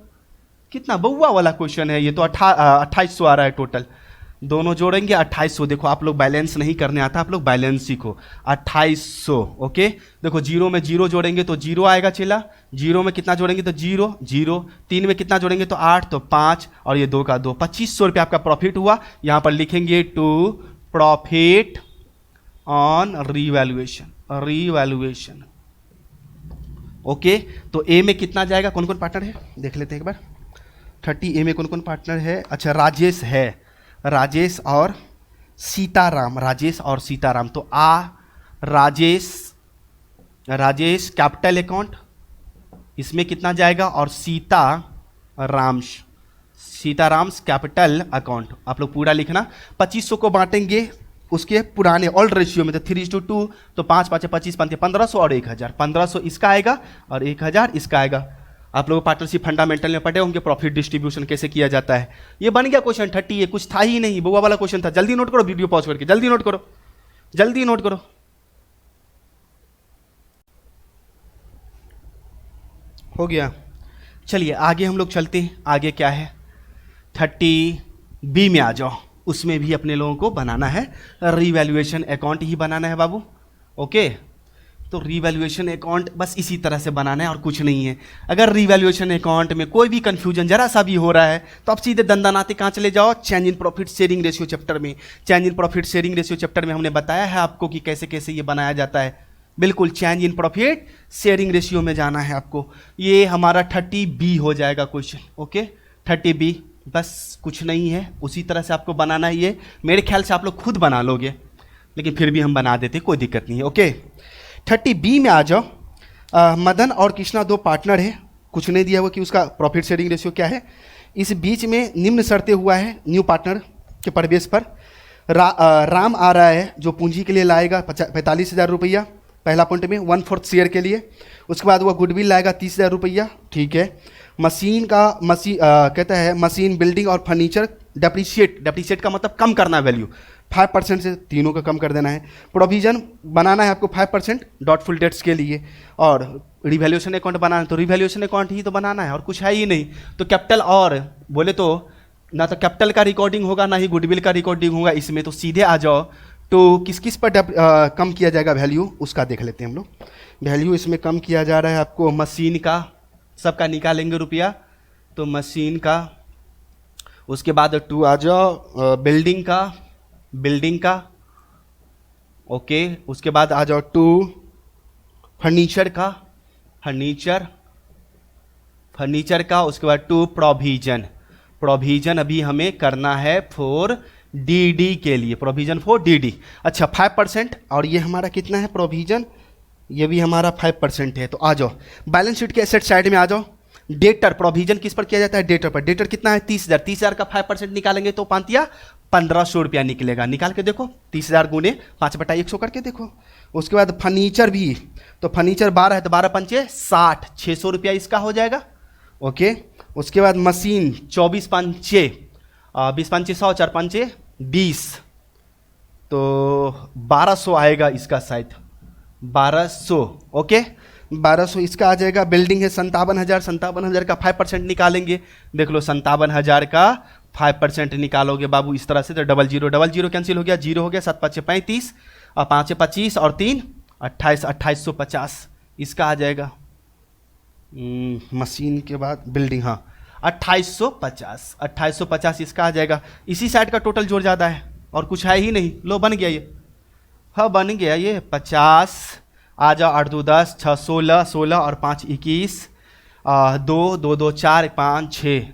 कितना बउआ वाला क्वेश्चन है ये, तो 2800 आ रहा है टोटल। दोनों जोड़ेंगे 2800। देखो, आप लोग बैलेंस नहीं करने आता, आप लोग बैलेंस सीखो। 2800। ओके, देखो, जीरो में जीरो जोड़ेंगे तो जीरो आएगा। चला, जीरो में कितना जोड़ेंगे तो जीरो, जीरो। 3 में कितना जोड़ेंगे तो 8, तो 5, और ये 2 का 2, 2500 रुपये आपका प्रॉफिट हुआ। यहाँ पर लिखेंगे to profit on revaluation, revaluation. Okay, तो ए में कितना जाएगा, कौन कौन पार्टनर है देख लेते हैं एक बार। 30A में कौन कौन पार्टनर है। अच्छा, राजेश है, राजेश और सीताराम, राजेश और सीताराम। तो राजेश, राजेश कैपिटल अकाउंट, इसमें कितना जाएगा, और सीताराम्स कैपिटल अकाउंट। आप लोग पूरा लिखना। 2500 को बांटेंगे उसके पुराने ओल्ड रेशियो में, तो 3:2, तो 5 5 25 1500 और 1000। 1500 इसका आएगा और 1000 इसका आएगा। आप लोग पार्टनरशिप फंडामेंटल में पढ़े होंगे प्रॉफिट डिस्ट्रीब्यूशन कैसे किया जाता है। ये बन गया क्वेश्चन 30। ये कुछ था ही नहीं, बुआ वाला क्वेश्चन था। जल्दी नोट करो, वीडियो पॉज करके जल्दी नोट करो, जल्दी नोट करो। हो गया। चलिए आगे हम लोग चलते हैं। आगे क्या है, 30B में आ जाओ। उसमें भी अपने लोगों को बनाना है रिवैल्यूएशन अकाउंट ही बनाना है बाबू। ओके, तो रिवैल्यूएशन अकाउंट बस इसी तरह से बनाना है और कुछ नहीं है। अगर रिवैल्यूएशन अकाउंट में कोई भी कंफ्यूजन जरा सा भी हो रहा है तो आप सीधे दंदनाते कहाँ चले जाओ, change in profit sharing ratio chapter में। Change in profit sharing ratio chapter में हमने बताया है आपको कि कैसे कैसे ये बनाया जाता है। बिल्कुल change in profit sharing ratio में जाना है आपको। ये हमारा 30B हो जाएगा क्वेश्चन। ओके 30B, बस कुछ नहीं है, उसी तरह से आपको बनाना है। ये मेरे ख्याल से आप लोग खुद बना लोगे, लेकिन फिर भी हम बना देते, कोई दिक्कत नहीं है। ओके 30B में आ जाओ। मदन और कृष्णा दो पार्टनर है, कुछ नहीं दिया हुआ कि उसका प्रॉफिट शेयरिंग रेशियो क्या है। इस बीच में निम्न शर्तें हुआ है न्यू पार्टनर के प्रवेश पर। राम आ रहा है जो पूंजी के लिए लाएगा 45,000 रुपया पहला पॉइंट में, 1/4 शेयर के लिए। उसके बाद वह गुडविल लाएगा 30,000 रुपया, ठीक है। कहता है मशीन, बिल्डिंग और फर्नीचर डेप्रीशिएट का मतलब कम करना है वैल्यू, 5% से तीनों का कम कर देना है। प्रोविजन बनाना है आपको 5% डॉटफुल डेट्स के लिए, और रिवैल्यूएशन अकाउंट बनाना है तो रिवैल्यूएशन अकाउंट ही तो बनाना है, और कुछ है ही नहीं। तो कैपिटल, और बोले तो ना तो कैपिटल का रिकॉर्डिंग होगा ना ही गुडविल का रिकॉर्डिंग होगा इसमें, तो सीधे आ जाओ। तो किस किस पर कम किया जाएगा वैल्यू, उसका देख लेते हैं हम लोग। वैल्यू इसमें कम किया जा रहा है आपको मशीन का, सबका निकालेंगे रुपया, तो मशीन का। उसके बाद 2 आ जाओ बिल्डिंग का, ओके। उसके बाद आ जाओ 2 फर्नीचर का। उसके बाद 2 प्रोविजन अभी हमें करना है फॉर डीडी के लिए, प्रोविजन फॉर डीडी। अच्छा 5%, और ये हमारा कितना है प्रोविजन, ये भी हमारा 5% है। तो आ जाओ बैलेंस शीट के एसेट साइड में आ जाओ। डेटर, प्रोविजन किस पर किया जाता है, डेटर पर। डेटर कितना है 30,000, 30,000 का 5% निकालेंगे तो 1500 रुपया निकलेगा। निकाल के देखो, 30,000 गुने 5/100 करके देखो। उसके बाद फर्नीचर भी, तो फर्नीचर 12 है तो 12×5 = 60, 600 रुपया इसका हो जाएगा। ओके। उसके बाद मशीन 24×5 20×5 100, 4×5 20, तो 1200 आएगा इसका शायद, 1200। ओके 1200 इसका आ जाएगा। बिल्डिंग है 57,000 का 5% निकालेंगे। देख लो 57,000 का 5% निकालोगे बाबू इस तरह से, तो 00 कैंसिल हो गया, 0 हो गया, 7×5 35 और 5 25 और 3 28, 2850 इसका आ जाएगा। मशीन के बाद बिल्डिंग, हाँ 2850 इसका आ जाएगा। इसी साइड का टोटल जोड़ ज़्यादा है और कुछ है ही नहीं। लो बन गया ये, हाँ बन गया ये 50। आ जाओ 8 2 10 6 16 16 और 5 21 2 2 2 4 5 6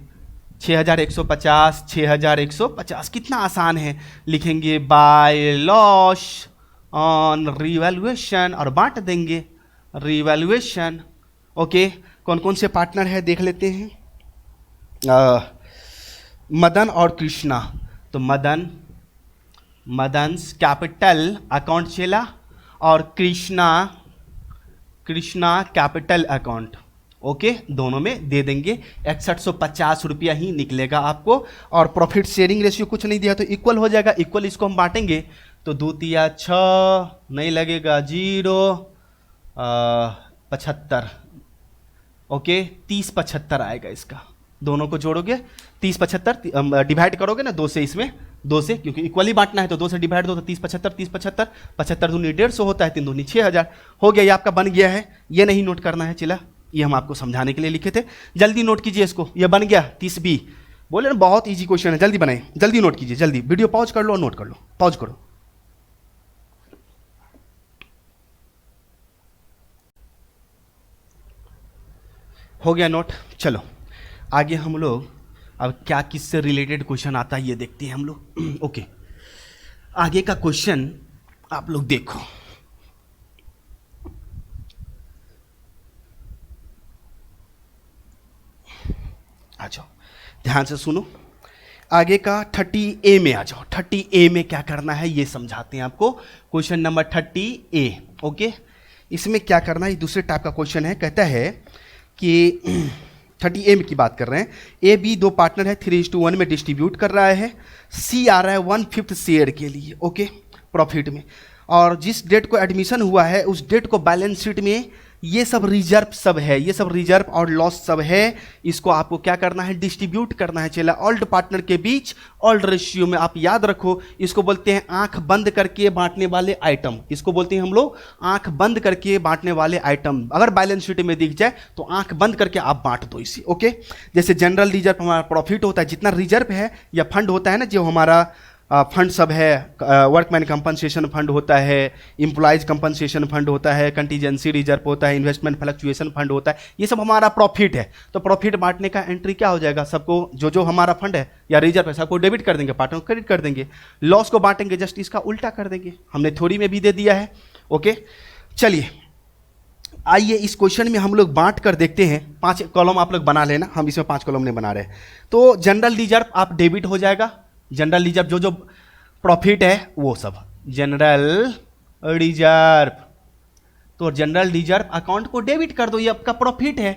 6150 6150। कितना आसान है, लिखेंगे बाय लॉस ऑन रिवैल्यूएशन और बांट देंगे रिवैल्यूएशन। ओके कौन कौन से पार्टनर है देख लेते हैं। मदन और कृष्णा, तो मदन कैपिटल अकाउंट चला और कृष्णा कैपिटल अकाउंट। ओके दोनों में दे देंगे, 6150 रुपया ही निकलेगा आपको। और प्रॉफिट शेयरिंग रेशियो कुछ नहीं दिया तो इक्वल हो जाएगा। इक्वल इसको हम बांटेंगे तो 2 3 6 नहीं लगेगा 0 75। ओके 30 75 आएगा इसका। दोनों को जोड़ोगे 30 75 डिवाइड करोगे ना 2 से, इसमें 2 से क्योंकि इक्वली बांटना है तो 2 से डिवाइड दो तो 30 75 30 75 75 दूनी 150 होता है, 3 दूनी 6000 हो गया। ये आपका बन गया है, ये नहीं नोट करना है चिला, ये हम आपको समझाने के लिए लिखे थे। जल्दी नोट कीजिए इसको, ये बन गया 30B। बोले ना बहुत ईजी क्वेश्चन है, जल्दी बनाए, जल्दी नोट कीजिए, जल्दी वीडियो पॉज कर लो और नोट कर लो, पॉज करो। हो गया नोट। चलो आगे हम लोग अब क्या किससे रिलेटेड क्वेश्चन आता है ये देखते हैं हम लोग। ओके आगे का क्वेश्चन आप लोग देखो, आ जाओ ध्यान से सुनो। आगे का 30A में आ जाओ। 30A में क्या करना है ये समझाते हैं आपको। Question number 30A। ओके इसमें क्या करना है, दूसरे टाइप का क्वेश्चन है। कहता है कि 30A की बात कर रहे हैं। ए बी दो पार्टनर है, 3:1 में डिस्ट्रीब्यूट कर रहा है। सी आ रहा है 1/5 शेयर के लिए। ओके प्रॉफिट में, और जिस डेट को एडमिशन हुआ है उस डेट को बैलेंस शीट में ये सब रिजर्व सब है, ये सब रिजर्व और लॉस सब है। इसको आपको क्या करना है, डिस्ट्रीब्यूट करना है। चला ऑल्ड पार्टनर के बीच ऑल्ड रेशियो में। आप याद रखो इसको बोलते हैं आंख बंद करके बांटने वाले आइटम। इसको बोलते हैं हम लोग आंख बंद करके बांटने वाले आइटम। अगर बैलेंस शीट में दिख जाए तो आंख बंद करके आप बांट दो इसी। ओके जैसे जनरल रिजर्व हमारा प्रॉफिट होता है, जितना रिजर्व है या फंड होता है ना जो हमारा फंड सब है, वर्कमैन कंपनसेशन फंड होता है, एम्प्लॉयज कंपनसेशन फंड होता है, कंटीजेंसी रिजर्व होता है, इन्वेस्टमेंट फ्लक्चुएशन फंड होता है, ये सब हमारा प्रॉफिट है। तो प्रॉफिट बांटने का एंट्री क्या हो जाएगा, सबको जो जो हमारा फंड है या रिजर्व है सबको डेबिट कर देंगे, पार्टनर को क्रेडिट कर देंगे। लॉस को बांटेंगे जस्ट इसका उल्टा कर देंगे, हमने थ्योरी में भी दे दिया है। ओके, चलिए आइए इस क्वेश्चन में हम लोग बांट कर देखते हैं। 5 कॉलम आप लोग बना लेना, हम इसमें 5 कॉलम नहीं बना रहे। तो जनरल रिजर्व आप डेबिट हो जाएगा, जनरल रिजर्व जो जो प्रॉफिट है वो सब जनरल रिजर्व। तो जनरल रिजर्व अकाउंट को डेबिट कर दो, ये आपका प्रॉफिट है।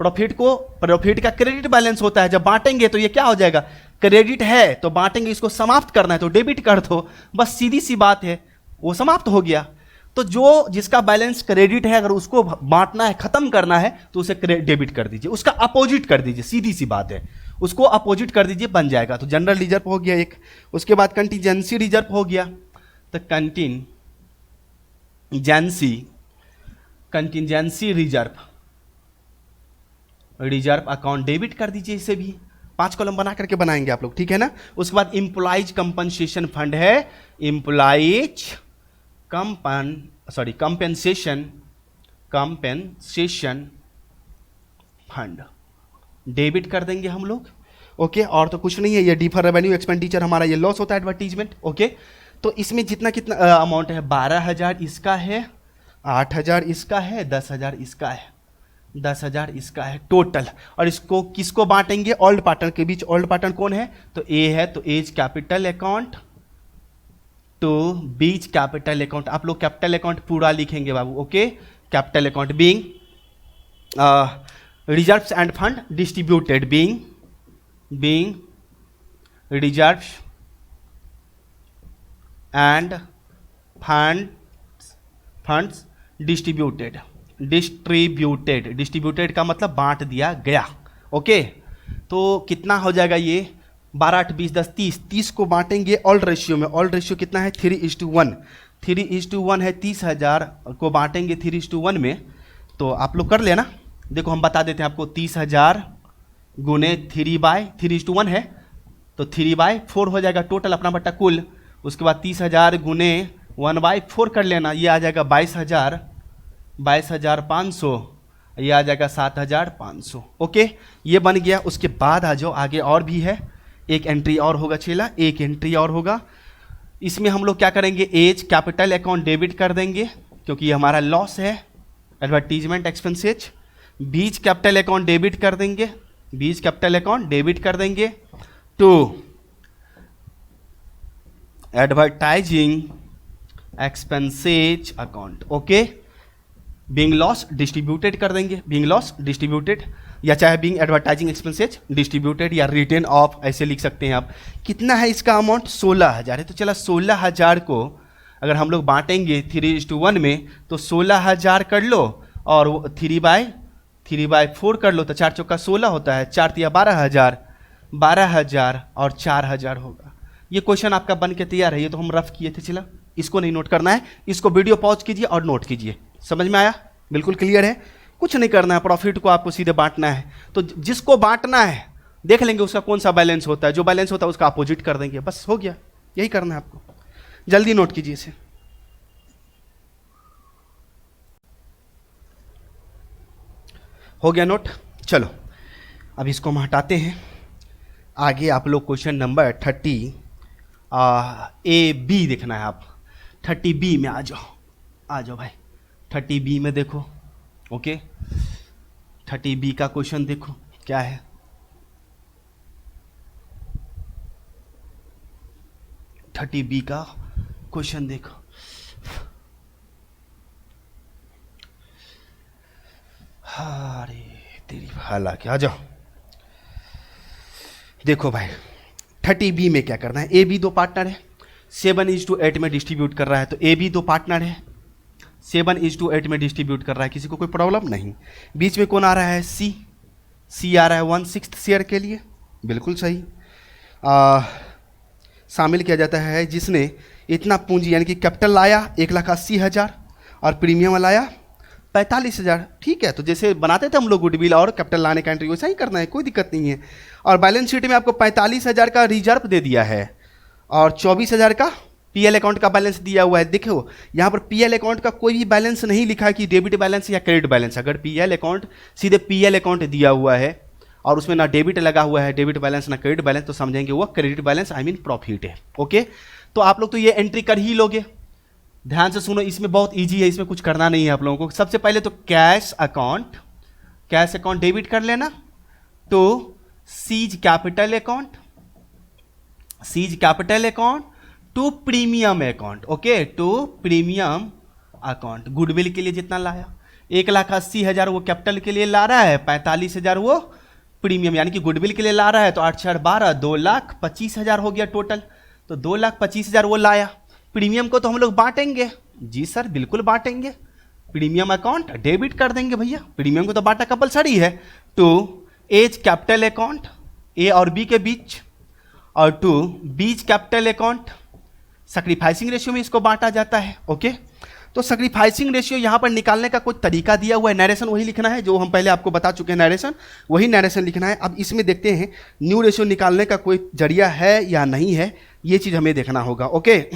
प्रॉफिट का क्रेडिट बैलेंस होता है, जब बांटेंगे तो ये क्या हो जाएगा, क्रेडिट है तो बांटेंगे, इसको समाप्त करना है तो डेबिट कर दो, बस सीधी सी बात है, वो समाप्त हो गया। तो जो जिसका बैलेंस क्रेडिट है अगर उसको बांटना है, खत्म करना है तो उसे डेबिट कर दीजिए, उसका अपोजिट कर दीजिए, सीधी सी बात है, उसको अपोजिट कर दीजिए, बन जाएगा। तो जनरल रिजर्व हो गया एक, उसके बाद कंटीजेंसी रिजर्व हो गया। तो कंटीजेंसी रिजर्व अकाउंट डेबिट कर दीजिए, इसे भी 5 कॉलम बना करके बनाएंगे आप लोग, ठीक है ना। उसके बाद एम्प्लॉयज कंपनसेशन फंड है, एम्प्लॉयज कंपेंसेशन फंड डेबिट कर देंगे हम लोग। ओके, और तो कुछ नहीं है, ये डिफर रेवेन्यू एक्सपेंडिचर हमारा ये लॉस होता है, एडवर्टीजमेंट। ओके, तो इसमें जितना कितना अमाउंट है, 12,000 इसका है, 8,000 इसका है, 10,000 इसका है, 10,000 इसका है टोटल। और इसको किसको बांटेंगे, ओल्ड पार्टनर के बीच। ओल्ड पार्टनर कौन है, तो ए है, तो as capital account to beach capital account. आप लोग कैपिटल अकाउंट पूरा लिखेंगे बाबू। Okay, capital account being reserves and fund distributed, being reserves and funds distributed का मतलब बांट दिया गया। ओके, तो कितना हो जाएगा ये, 12, 8, 20, 10, 30 को बांटेंगे ओल्ड रेशियो में। ओल्ड रेशियो कितना है, 3:1। 3:1 है, 30,000 को बांटेंगे 3:1 में। तो आप लोग कर लेना, देखो हम बता देते हैं आपको, 30,000 गुने 3/3:1 है, तो 3/4 हो जाएगा टोटल अपना बट्टा कुल। उसके बाद 30,000 गुने 1/4 कर लेना, ये आ जाएगा 22,500, ये आ जाएगा 7,500। ओके, ये बन गया। उसके बाद आ जाओ आगे, और भी है, एक एंट्री और होगा चेला, एक एंट्री और होगा। इसमें हम लोग क्या करेंगे, एज कैपिटल अकाउंट डेबिट कर देंगे क्योंकि ये हमारा लॉस है, advertisement expenses. B's capital account debit कर देंगे, बीच कैपिटल अकाउंट डेबिट कर देंगे to advertising expenses account. Okay, being loss distributed कर देंगे, बीइंग लॉस डिस्ट्रीब्यूटेड, या चाहे बीइंग एडवर्टाइजिंग एक्सपेंसेज डिस्ट्रीब्यूटेड, या रिटेन ऑफ ऐसे लिख सकते हैं आप। कितना है इसका अमाउंट, 16,000 है। तो चला 16,000 को अगर हम लोग बांटेंगे 3:1 में, तो 16,000 कर लो और 3/4 कर लो, तो 4 चौका 16 होता है, 4 तिया 12,000, 12,000 और 4,000 होगा। ये क्वेश्चन आपका बन के तैयार है, ये तो हम रफ किए थे। चला, इसको नहीं नोट करना है, इसको वीडियो पॉज कीजिए और नोट कीजिए। समझ में आया, बिल्कुल क्लियर है, कुछ नहीं करना है, प्रॉफिट को आपको सीधे बांटना है। तो जिसको बांटना है देख लेंगे उसका कौन सा बैलेंस होता है, जो बैलेंस होता है उसका अपोजिट कर देंगे, बस हो गया, यही करना है आपको। जल्दी नोट कीजिए इसे। हो गया नोट, चलो अब इसको हम हटाते हैं। आगे आप लोग क्वेश्चन नंबर 30 A-B देखना है। आप 30B में आ जाओ भाई, 30B में देखो। ओके, 30B का क्वेश्चन देखो क्या है। थर्टी बी का क्वेश्चन देखो। अरे तेरी हालांकि आ जाओ, देखो भाई 30B में क्या करना है। ए बी दो पार्टनर है, 7:8 में डिस्ट्रीब्यूट कर रहा है, तो ए बी दो पार्टनर है, 7:8 में डिस्ट्रीब्यूट कर रहा है, किसी को कोई प्रॉब्लम नहीं। बीच में कौन आ रहा है, सी आ रहा है 1/6 शेयर के लिए, बिल्कुल सही। शामिल किया जाता है जिसने इतना पूंजी यानी कि कैपिटल लाया 1,80,000 और प्रीमियम लाया 45,000। ठीक है, तो जैसे बनाते थे हम लोग गुडविल और कैपिटल लाने का एंट्री, वैसा ही करना है, कोई दिक्कत नहीं है। और बैलेंस शीट में आपको 45,000 का रिजर्व दे दिया है और 24,000 का पीएल अकाउंट का बैलेंस दिया हुआ है। देखो यहाँ पर पीएल अकाउंट का कोई भी बैलेंस नहीं लिखा है कि डेबिट बैलेंस या क्रेडिट बैलेंस। अगर पीएल अकाउंट सीधे पीएल अकाउंट दिया हुआ है और उसमें ना डेबिट लगा हुआ है, डेबिट बैलेंस ना क्रेडिट बैलेंस, तो समझेंगे वो credit balance I mean profit है। ओके, तो आप लोग तो ये एंट्री कर ही लोगे। ध्यान से सुनो, इसमें बहुत ईजी है, इसमें कुछ करना नहीं है आप लोगों को। सबसे पहले तो कैश अकाउंट डेबिट कर लेना, तो C's capital account to premium account. Okay, to premium account. Goodwill के लिए जितना लाया 1,80,000 वो कैपिटल के लिए ला रहा है, 45,000 वो प्रीमियम यानी कि गुडविल के लिए ला रहा है, तो 8 4 12 2,25,000 हो गया टोटल। तो 2,25,000 वो लाया। प्रीमियम को तो हम लोग बांटेंगे। जी सर बिल्कुल बांटेंगे। प्रीमियम अकाउंट डेबिट कर देंगे भैया, प्रीमियम को तो बांटा कंपलसरी है। To A's capital account A और बी के बीच, और to beach capital account sacrificing ratio में इसको बांटा जाता है। ओके, तो सैक्रिफाइसिंग रेशियो यहाँ पर निकालने का कोई तरीका दिया हुआ है, नरेशन वही लिखना है जो हम पहले आपको बता चुके हैं, नरेशन वही नरेशन लिखना है। अब इसमें देखते हैं न्यू रेशियो निकालने का कोई जरिया है या नहीं है, ये चीज़ हमें देखना होगा। ओके,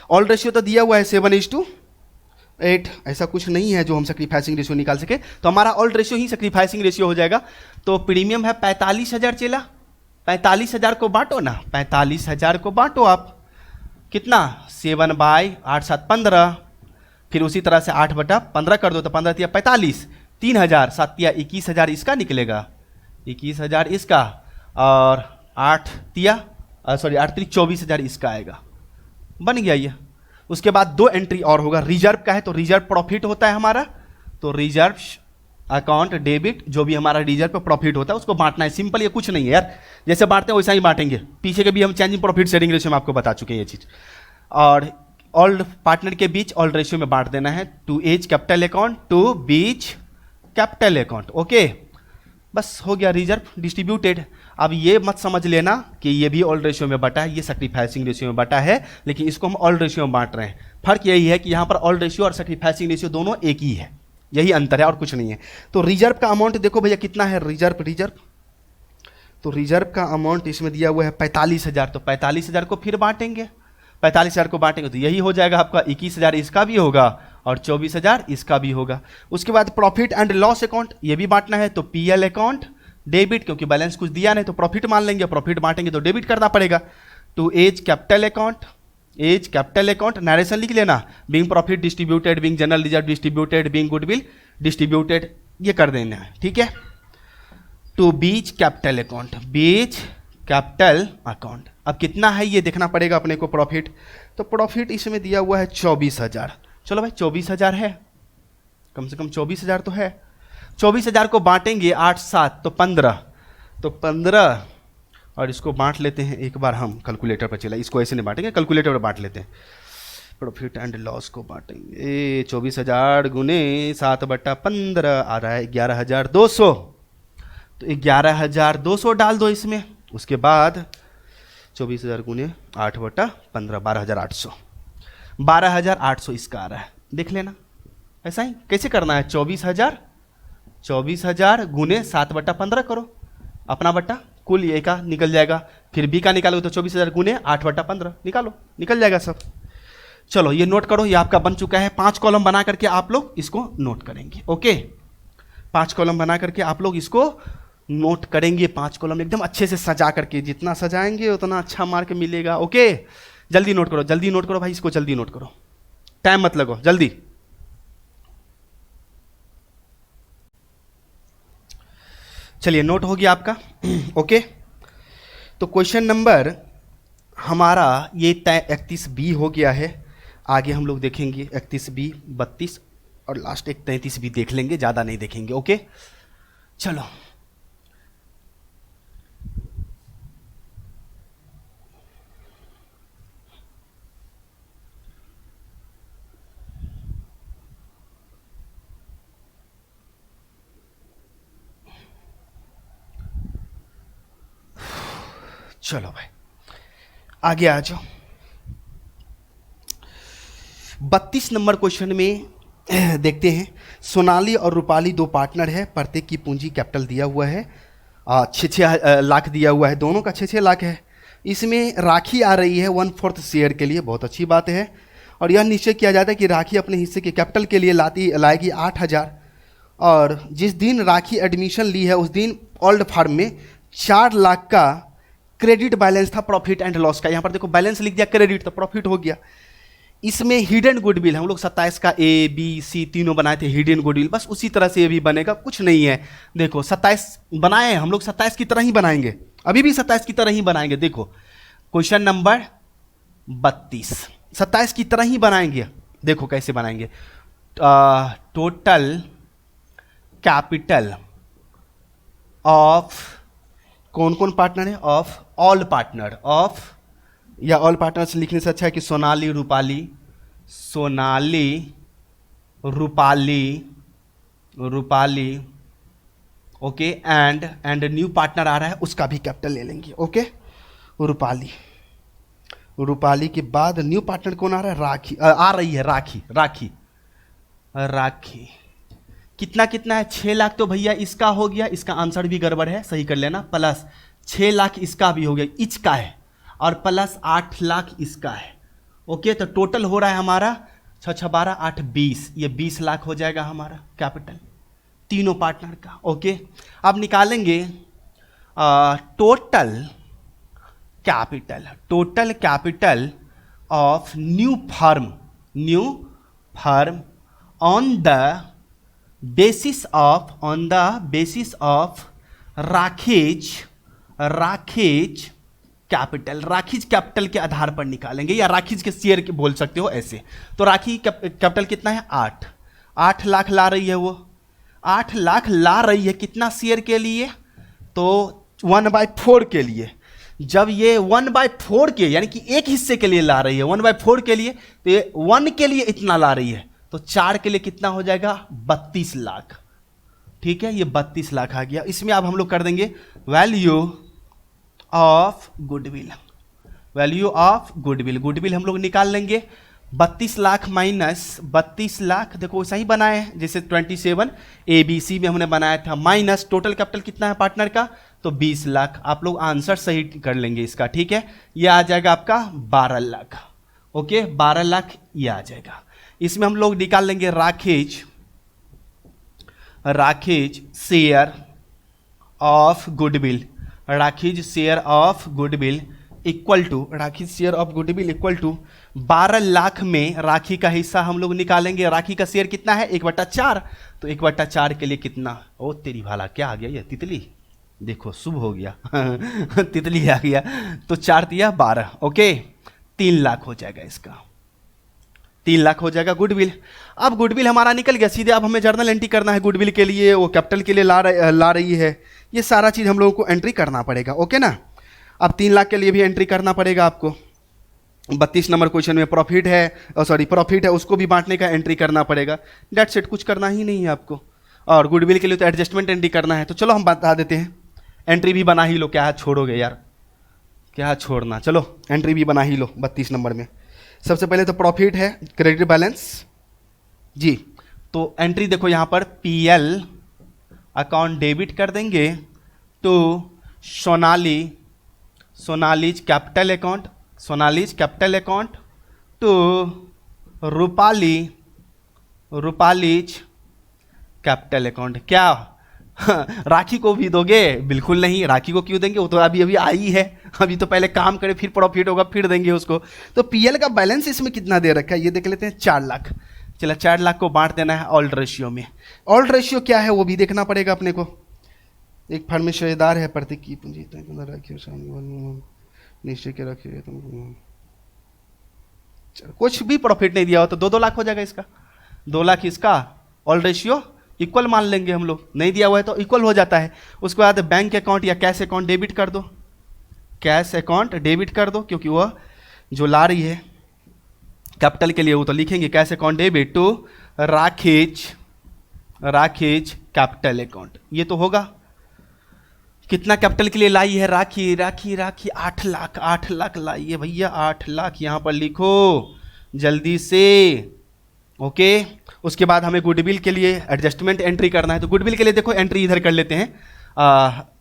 ऑल रेशियो तो दिया हुआ है 7:8, ऐसा कुछ नहीं है जो हम सैक्रिफाइसिंग रेशियो निकाल सके, तो हमारा ऑल रेशियो ही सैक्रिफाइसिंग रेशियो हो जाएगा। तो प्रीमियम है 45,000 चला, 45,000 को बांटो ना, 45,000 को बांटो आप, कितना 7/8 7 15, फिर उसी तरह से 8/15 कर दो, तो 15 तिया 45, 3,000 7 तिया 21,000 इसका निकलेगा, 21,000 इसका, और 8 तिया 24,000 इसका आएगा। बन गया ये। उसके बाद 2 एंट्री और होगा, रिजर्व का है तो रिजर्व प्रॉफिट होता है हमारा, तो रिजर्व अकाउंट डेबिट जो भी हमारा रिजर्व पे प्रॉफिट होता है उसको बांटना है। सिंपल, ये कुछ नहीं है यार, जैसे बांटते हैं वैसा ही बांटेंगे। पीछे के भी हम change in profit sharing ratio में आपको बता चुके हैं ये चीज़। और ऑल पार्टनर के बीच ऑल रेशियो में बांट देना है, to A's capital account to beach capital account. Okay, बस हो गया रिजर्व डिस्ट्रीब्यूटेड। अब ये मत समझ लेना कि ये भी ऑल रेशियो में बटा है, ये सैक्रिफाइसिंग रेशियो में बटा है, लेकिन इसको हम ऑल रेशियो में बांट रहे हैं। फर्क यही है कि यहाँ पर ऑल रेशियो और सैक्रिफाइसिंग रेशियो दोनों एक ही है, यही अंतर है और कुछ नहीं है। तो रिजर्व का अमाउंट देखो भैया कितना है, रिजर्व तो रिजर्व का अमाउंट इसमें दिया हुआ है 45,000, तो 45,000 को फिर बांटेंगे, 45,000 को बांटेंगे तो यही हो जाएगा आपका, 21,000 इसका भी होगा और 24,000 इसका भी होगा। उसके बाद प्रॉफिट एंड लॉस अकाउंट ये भी बांटना है, तो पीएल अकाउंट डेबिट, क्योंकि बैलेंस कुछ दिया नहीं तो प्रॉफिट मान लेंगे, प्रॉफिट बांटेंगे तो डेबिट करना पड़ेगा। To A's capital account narration लिख लेना, being profit distributed, being general reserve distributed, being goodwill distributed, ये कर देना है, ठीक है। टू बीच कैपिटल अकाउंट अब कितना है ये देखना पड़ेगा अपने को प्रॉफिट, तो प्रॉफिट इसमें दिया हुआ है 24,000। चलो भाई 24,000 है, कम से कम 24,000 तो है। 24,000 को बांटेंगे 8 7 तो 15, तो 15 और इसको बांट लेते हैं एक बार हम कैलकुलेटर पर चला, इसको ऐसे नहीं बांटेंगे, कैलकुलेटर पर बांट लेते हैं। प्रॉफिट एंड लॉस को बांटेंगे, 24,000 गुने 7/15 आ रहा है 11,200, तो 11,200 डाल दो इसमें। उसके बाद 24,000 गुने 8/15 12,800 इसका आ रहा है, देख लेना। ऐसा ही कैसे करना है, 24,000 गुने 7/15 करो, अपना बट्टा कुल ए का निकल जाएगा, फिर बी का निकालोगे तो 24,000 गुने 8/15 निकालो, निकल जाएगा सब। चलो ये नोट करो, ये आपका बन चुका है। 5 कॉलम बना करके आप लोग इसको नोट करेंगे। ओके, 5 कॉलम बना करके आप लोग इसको नोट करेंगे, 5 कॉलम एकदम अच्छे से सजा करके, जितना सजाएंगे उतना अच्छा मार्क मिलेगा। ओके, जल्दी नोट करो, जल्दी नोट करो भाई, इसको जल्दी नोट करो, टाइम मत लगो, जल्दी। चलिए नोट हो गया आपका। ओके, तो क्वेश्चन नंबर हमारा ये 31B हो गया है। आगे हम लोग देखेंगे 31B, 32 और लास्ट एक 33B देख लेंगे, ज़्यादा नहीं देखेंगे। ओके, चलो चलो भाई आगे आ जाओ। 32 नंबर क्वेश्चन में देखते हैं, सोनाली और रूपाली 2 पार्टनर है, प्रत्येक की पूंजी कैपिटल दिया हुआ है 6 लाख दिया हुआ है, दोनों का 6 लाख है। इसमें राखी आ रही है 1/4 शेयर के लिए, बहुत अच्छी बात है। और यह निश्चय किया जाता है कि राखी अपने हिस्से के कैपिटल के लिए लाएगी 8,000। और जिस दिन राखी एडमिशन ली है उस दिन ओल्ड फार्म में 4 लाख का क्रेडिट बैलेंस था प्रॉफिट एंड लॉस का। यहाँ पर देखो बैलेंस लिख दिया क्रेडिट, तो प्रॉफिट हो गया। इसमें हिडन गुडविल, हम लोग 27 का ए बी सी तीनों बनाए थे हिडन गुडविल, बस उसी तरह से ये भी बनेगा, कुछ नहीं है। देखो 27 बनाए हम लोग, 27 की तरह ही बनाएंगे, अभी भी 27 की तरह ही बनाएंगे। देखो क्वेश्चन नंबर 32 27 की तरह ही बनाएंगे। देखो कैसे बनाएंगे, टोटल कैपिटल ऑफ कौन कौन पार्टनर है, ऑफ ऑल पार्टनर, ऑफ या ऑल पार्टनर्स लिखने से अच्छा है कि Sonali Rupali, Sonali Rupali, Rupali, okay, and new partner आ रहा है उसका भी कैपिटल ले लेंगे, ओके। रूपाली, रूपाली के बाद न्यू पार्टनर कौन आ रहा है, राखी आ रही है, राखी, राखी, राखी। कितना कितना है, 6 लाख तो भैया इसका हो गया, इसका आंसर भी गड़बड़ है, सही कर लेना, प्लस 6 लाख इसका भी हो गया, इच का है, और प्लस 8 लाख इसका है, ओके। तो टोटल हो रहा है हमारा 6 6 12 8 20, ये 20 लाख हो जाएगा हमारा कैपिटल तीनों पार्टनर का, ओके। अब निकालेंगे total capital, total capital of new firm, new firm on the basis of, on the basis of rakhis, Rakhi's capital, rakhis capital के आधार पर निकालेंगे, या राखीज के शेयर के बोल सकते हो ऐसे। तो राखी कैपिटल कितना है, 8 लाख ला रही है, वो 8 लाख ला रही है कितना शेयर के लिए, तो 1/4 के लिए। जब ये 1/4 के यानी कि एक हिस्से के लिए ला रही है, 1/4 के लिए, तो ये 1 के लिए इतना ला रही है, तो 4 के लिए कितना हो जाएगा, 32 लाख, ठीक है। ये 32 लाख आ गया। इसमें अब हम लोग कर देंगे value of goodwill, value of goodwill, goodwill हम लोग निकाल लेंगे 32 लाख माइनस 32 लाख, देखो वैसा ही बनाए हैं जैसे 27 ABC में हमने बनाया था, माइनस टोटल कैपिटल कितना है पार्टनर का, तो 20 लाख। आप लोग आंसर सही कर लेंगे इसका, ठीक है। ये आ जाएगा आपका 12 लाख, ओके, 12 लाख ये आ जाएगा। इसमें हम लोग निकाल लेंगे Rakhi's, Rakhi's share of goodwill, Rakhi's share of goodwill equal to, Rakhi share of goodwill equal to 12 lakh में राखी का हिस्सा हम लोग निकालेंगे। राखी का शेयर कितना है, 1/4, तो 1/4 के लिए कितना, ओ तेरी भाला क्या आ गया ये तितली, देखो शुभ हो गया तितली आ गया, तो 4 दिया 12, ओके, 3 लाख हो जाएगा इसका, 3 लाख हो जाएगा गुडविल। अब गुडविल हमारा निकल गया, सीधे अब हमें जर्नल एंट्री करना है गुडविल के लिए, वो कैपिटल के लिए ला रही है, ये सारा चीज़ हम लोगों को एंट्री करना पड़ेगा, ओके ना। अब 3 लाख के लिए भी एंट्री करना पड़ेगा आपको। 32 नंबर क्वेश्चन में प्रॉफिट है, प्रॉफिट है, उसको भी बांटने का एंट्री करना पड़ेगा। डेट्स इट, कुछ करना ही नहीं है आपको। और गुडविल के लिए तो एडजस्टमेंट एंट्री करना है, तो चलो हम बता देते हैं, एंट्री भी बना ही लो, क्या छोड़ोगे यार, क्या छोड़ना, चलो एंट्री भी बना ही लो 32 नंबर में। सबसे पहले तो प्रॉफिट है, क्रेडिट बैलेंस जी, तो एंट्री देखो यहाँ पर PL अकाउंट डेबिट कर देंगे to Sonali, Sonali's capital account, Sonali's capital account to Rupali, Rupali's capital account. क्या राखी को भी दोगे, बिल्कुल नहीं, राखी को क्यों देंगे, वो तो अभी अभी आई है, अभी तो पहले काम करे फिर प्रॉफिट होगा फिर देंगे उसको। तो PL का बैलेंस इसमें कितना दे रखा है ये देख लेते हैं, 4 लाख। चला 4 लाख को बांट देना है ऑल्ड रेशियो में। ऑल्ड रेशियो क्या है वो भी देखना पड़ेगा अपने को। एक फर्म में शेयरदार है, प्रत्येक की पूंजी निश्चय के रखिए, कुछ भी प्रॉफिट नहीं दिया हो तो 2-2 लाख हो जाएगा इसका, 2 लाख इसका, ऑल्ड रेशियो इक्वल मान लेंगे हम लोग, नहीं दिया हुआ है तो इक्वल हो जाता है। उसके बाद बैंक अकाउंट या कैश अकाउंट डेबिट कर दो, कैश अकाउंट डेबिट कर दो, क्योंकि वह जो ला रही है कैपिटल के लिए वो तो लिखेंगे cash account debit to Rakhi's, Rakhi's capital account. ये तो होगा, कितना कैपिटल के लिए लाई है राखी, राखी राखी 8 लाख, 8 लाख लाई है भैया, 8 लाख यहाँ पर लिखो जल्दी से, ओके। उसके बाद हमें गुडविल के लिए एडजस्टमेंट एंट्री करना है, तो गुडविल के लिए देखो एंट्री इधर कर लेते हैं,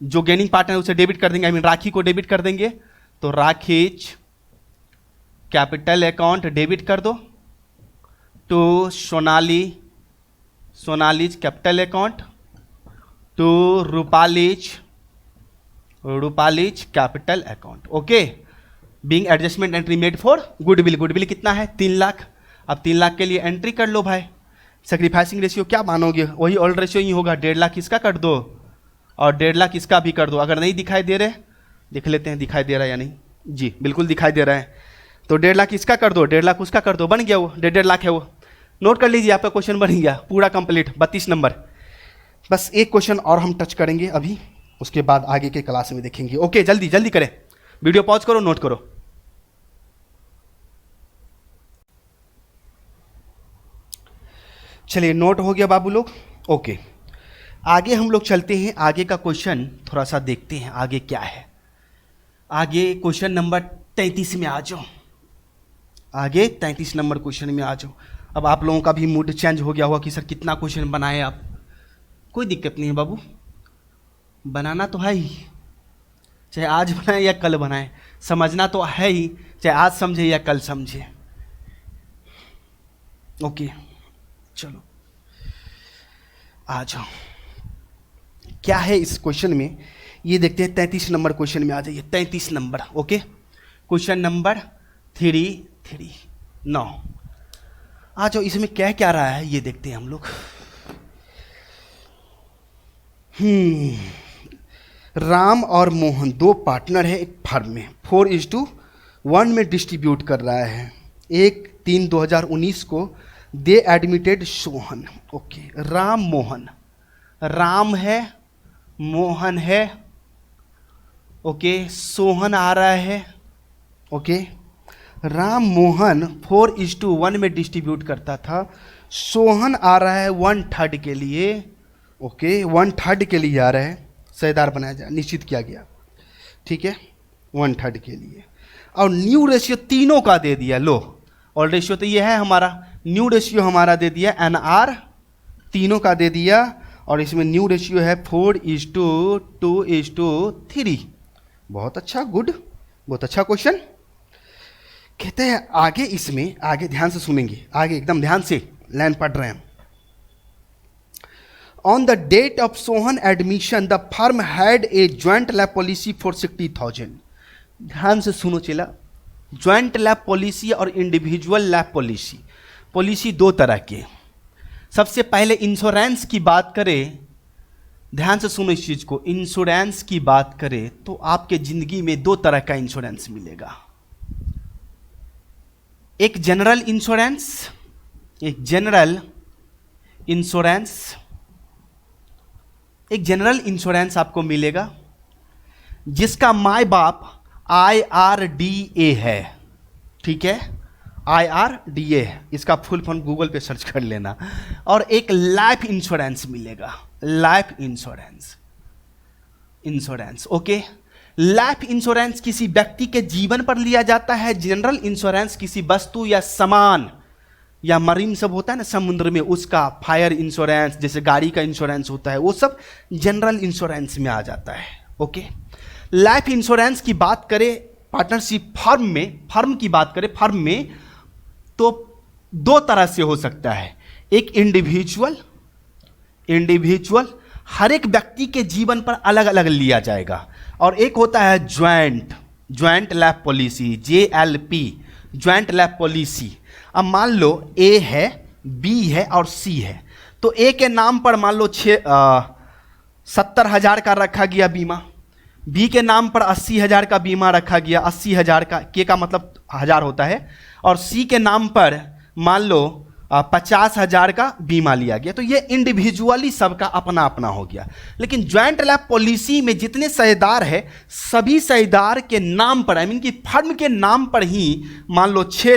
जो गेनिंग पार्टनर है उसे डेबिट कर देंगे, आई मीन राखी को डेबिट कर देंगे, तो राकेश कैपिटल अकाउंट डेबिट कर दो, to Sonali's capital account, to Rupali's capital account. Okay, being adjustment entry made for goodwill कितना है 3 लाख। अब 3 लाख के लिए एंट्री कर लो भाई। सेक्रीफाइसिंग रेशियो क्या मानोगे, वही ओल्ड रेशियो ही होगा, 1.5 लाख इसका कर दो और 1.5 लाख इसका भी कर दो। अगर नहीं दिखाई दे रहे देख लेते हैं दिखाई दे रहा है या नहीं। जी बिल्कुल दिखाई दे रहा है, तो 1.5 लाख इसका कर दो, 1.5 लाख उसका कर दो, बन गया वो 1.5 लाख है वो। नोट कर लीजिए, आपका क्वेश्चन बन गया पूरा कंप्लीट 32 नंबर। बस एक क्वेश्चन और हम टच करेंगे अभी, उसके बाद आगे के क्लास में देखेंगे। ओके, जल्दी जल्दी करें, वीडियो पॉज करो, नोट करो। चलिए नोट हो गया बाबू लोग। ओके, आगे हम लोग चलते हैं, आगे का क्वेश्चन थोड़ा सा देखते हैं आगे क्या है। आगे क्वेश्चन नंबर 33 में आ जाओ, आगे 33 नंबर क्वेश्चन में आ जाओ। अब आप लोगों का भी मूड चेंज हो गया होगा कि सर कितना क्वेश्चन बनाए आप। कोई दिक्कत नहीं है बाबू, बनाना तो है ही, चाहे आज बनाए या कल बनाए, समझना तो है ही, चाहे आज समझे या कल समझे। ओके चलो आ जाओ, क्या है इस क्वेश्चन में ये देखते हैं। 33 नंबर क्वेश्चन में आ जाइए, 33 नंबर। ओके, क्वेश्चन नंबर 339 आ जाओ। इसमें क्या क्या रहा है ये देखते हैं हम लोग। राम और मोहन 2 पार्टनर है एक फर्म में, 4:1 में डिस्ट्रीब्यूट कर रहा है। 1/3/2019 को दे एडमिटेड सोहन। ओके, राम मोहन, राम है मोहन है, ओके सोहन आ रहा है। ओके, राम मोहन 4:1 में डिस्ट्रीब्यूट करता था, सोहन आ रहा है 1/3 के लिए। ओके, 1/3 के लिए आ रहा है, सहीदार बनाया जाए, निश्चित किया गया, ठीक है 1/3 के लिए। और न्यू रेशियो तीनों का दे दिया। लो, और रेशियो तो ये है हमारा, न्यू रेशियो हमारा दे दिया NR तीनों का दे दिया, और इसमें न्यू रेशियो है 4:2:3। बहुत अच्छा, गुड, बहुत अच्छा क्वेश्चन। कहते हैं आगे, इसमें आगे ध्यान से सुनेंगे, आगे एकदम ध्यान से लाइन पढ़ रहे हैं। On the date of Sohan admission the firm had a joint life policy for 60,000। ध्यान से सुनो चला, ज्वाइंट लैब पॉलिसी और इंडिविजुअल लैब पॉलिसी, पॉलिसी 2 तरह के। सबसे पहले इंश्योरेंस की बात करें, ध्यान से सुनो इस चीज को, इंश्योरेंस की बात करें तो आपके जिंदगी में 2 तरह का इंश्योरेंस मिलेगा। एक जनरल इंश्योरेंस, एक जनरल इंश्योरेंस आपको मिलेगा जिसका माय बाप IRDA है, ठीक है IRDA है, इसका फुल फॉर्म गूगल पे सर्च कर लेना। और एक लाइफ इंश्योरेंस मिलेगा, life insurance. Okay, life insurance किसी व्यक्ति के जीवन पर लिया जाता है, जनरल इंश्योरेंस किसी वस्तु या सामान या मरीन सब होता है ना समुद्र में, उसका, फायर इंश्योरेंस जैसे गाड़ी का इंश्योरेंस होता है, वो सब जनरल इंश्योरेंस में आ जाता है। ओके, लाइफ इंश्योरेंस की बात करें पार्टनरशिप फर्म की बात करें फर्म में, तो 2 तरह से हो सकता है। एक इंडिविजुअल हर एक व्यक्ति के जीवन पर अलग अलग लिया जाएगा, और एक होता है joint life policy, JLP, joint life policy. अब मान लो A है, B है और C है, तो A के नाम पर मान लो 70,000 का रखा गया बीमा, B के नाम पर 80,000 का बीमा रखा गया, 80,000 का, K का मतलब 1000 होता है, और C के नाम पर मान लो 50,000 का बीमा लिया गया। तो ये इंडिविजुअली सबका अपना अपना हो गया। लेकिन ज्वाइंट लैब पॉलिसी में जितने साझेदार है, सभी साझेदार के नाम पर, आई मीन कि फर्म के नाम पर ही मान लो 6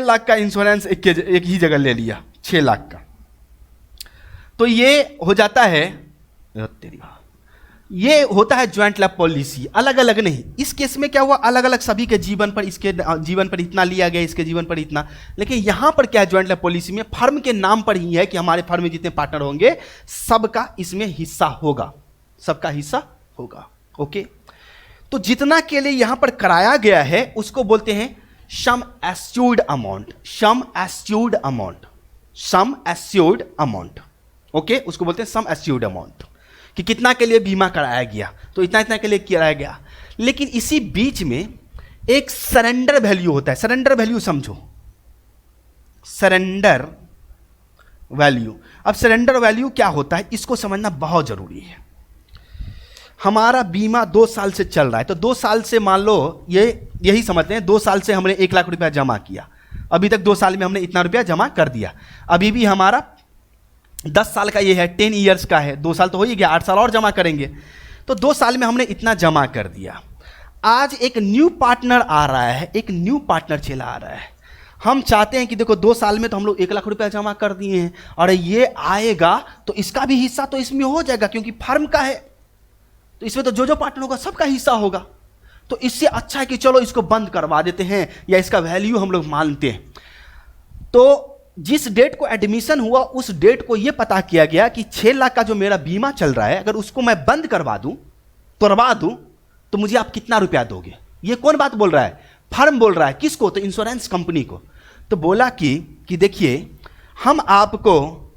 लाख का इंश्योरेंस एक ही जगह ले लिया, 6 लाख का, तो ये हो जाता है, ये होता है ज्वाइंट लैब पॉलिसी। अलग अलग नहीं, इस केस में क्या हुआ, अलग अलग सभी के जीवन पर, इसके जीवन पर इतना लिया गया, इसके जीवन पर इतना। लेकिन यहां पर क्या है, ज्वाइंट लैब पॉलिसी में फर्म के नाम पर ही है कि हमारे फर्म में जितने पार्टनर होंगे सबका इसमें हिस्सा होगा, सबका हिस्सा होगा। ओके, तो जितना के लिए यहां पर कराया गया है उसको बोलते हैं सम एस्योर्ड अमाउंट, सम एस्योर्ड अमाउंट, सम एस्योर्ड अमाउंट। ओके, उसको बोलते हैं सम एस्योर्ड अमाउंट, कि कितना के लिए बीमा कराया गया, तो इतना इतना के लिए कराया गया। लेकिन इसी बीच में एक सरेंडर वैल्यू होता है। सरेंडर वैल्यू समझो, सरेंडर वैल्यू। अब सरेंडर वैल्यू क्या होता है इसको समझना बहुत जरूरी है। हमारा बीमा 2 साल से चल रहा है, तो 2 साल से मान लो यही समझते हैं 2 साल से हमने 1 लाख रुपया जमा किया, अभी तक 2 साल में हमने इतना रुपया जमा कर दिया। अभी भी हमारा 10 साल का ये है, 10 ईयर्स का है, 2 साल तो हो ही गया, 8 साल और जमा करेंगे, तो 2 साल में हमने इतना जमा कर दिया। आज एक न्यू पार्टनर आ रहा है, एक न्यू पार्टनर चला आ रहा है। हम चाहते हैं कि देखो 2 साल में तो हम लोग 1 लाख रुपया जमा कर दिए हैं, और ये आएगा तो इसका भी हिस्सा तो इसमें हो जाएगा, क्योंकि फर्म का है, तो इसमें तो जो पार्टनर होगा सबका हिस्सा होगा। तो इससे अच्छा है कि चलो इसको बंद करवा देते हैं, या इसका वैल्यू हम लोग मानते हैं। तो जिस डेट को एडमिशन हुआ उस डेट को यह पता किया गया कि 6 लाख का जो मेरा बीमा चल रहा है, अगर उसको मैं बंद करवा दूं, तोड़वा दूं, तो मुझे आप कितना रुपया दोगे। ये कौन बात बोल रहा है? फर्म बोल रहा है। किसको? तो इंश्योरेंस कंपनी को। तो बोला कि देखिए हम आपको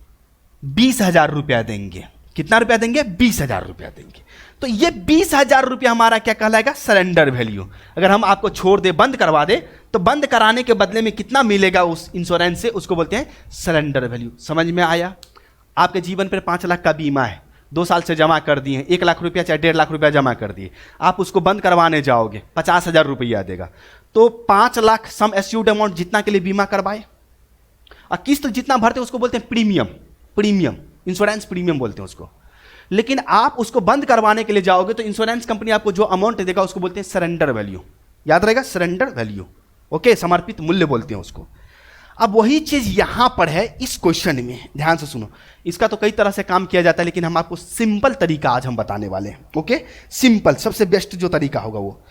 20,000 रुपया देंगे। कितना रुपया देंगे? 20,000 रुपया देंगे। तो ये 20,000 रुपया हमारा क्या कहलाएगा? Surrender value. अगर हम आपको छोड़ दे, बंद करवा दे, तो बंद कराने के बदले में कितना मिलेगा उस इंश्योरेंस से, उसको बोलते हैं सरेंडर वैल्यू। समझ में आया? आपके जीवन पर 5 लाख का बीमा है, 2 साल से जमा कर दिए, 1 लाख रुपया चाहे 1.5 लाख रुपया जमा कर दिए, आप उसको बंद करवाने जाओगे, 50,000 रुपया देगा, तो 5 लाख सम एस्यूर्ड अमाउंट जितना के लिए बीमा करवाए, और किस्त जितना भरते उसको बोलते हैं प्रीमियम। प्रीमियम, इंश्योरेंस प्रीमियम बोलते हैं उसको। लेकिन आप उसको बंद करवाने के लिए जाओगे तो इंश्योरेंस कंपनी आपको जो अमाउंट देगा उसको बोलते हैं सरेंडर वैल्यू। याद रहेगा, सरेंडर वैल्यू। ओके, समर्पित मूल्य बोलते हैं उसको। अब वही चीज यहां पर है इस क्वेश्चन में, ध्यान से सुनो। इसका तो कई तरह से काम किया जाता है, लेकिन हम आपको सिंपल तरीका आज हम बताने वाले हैं। ओके, सिंपल, सबसे बेस्ट जो तरीका होगा वो।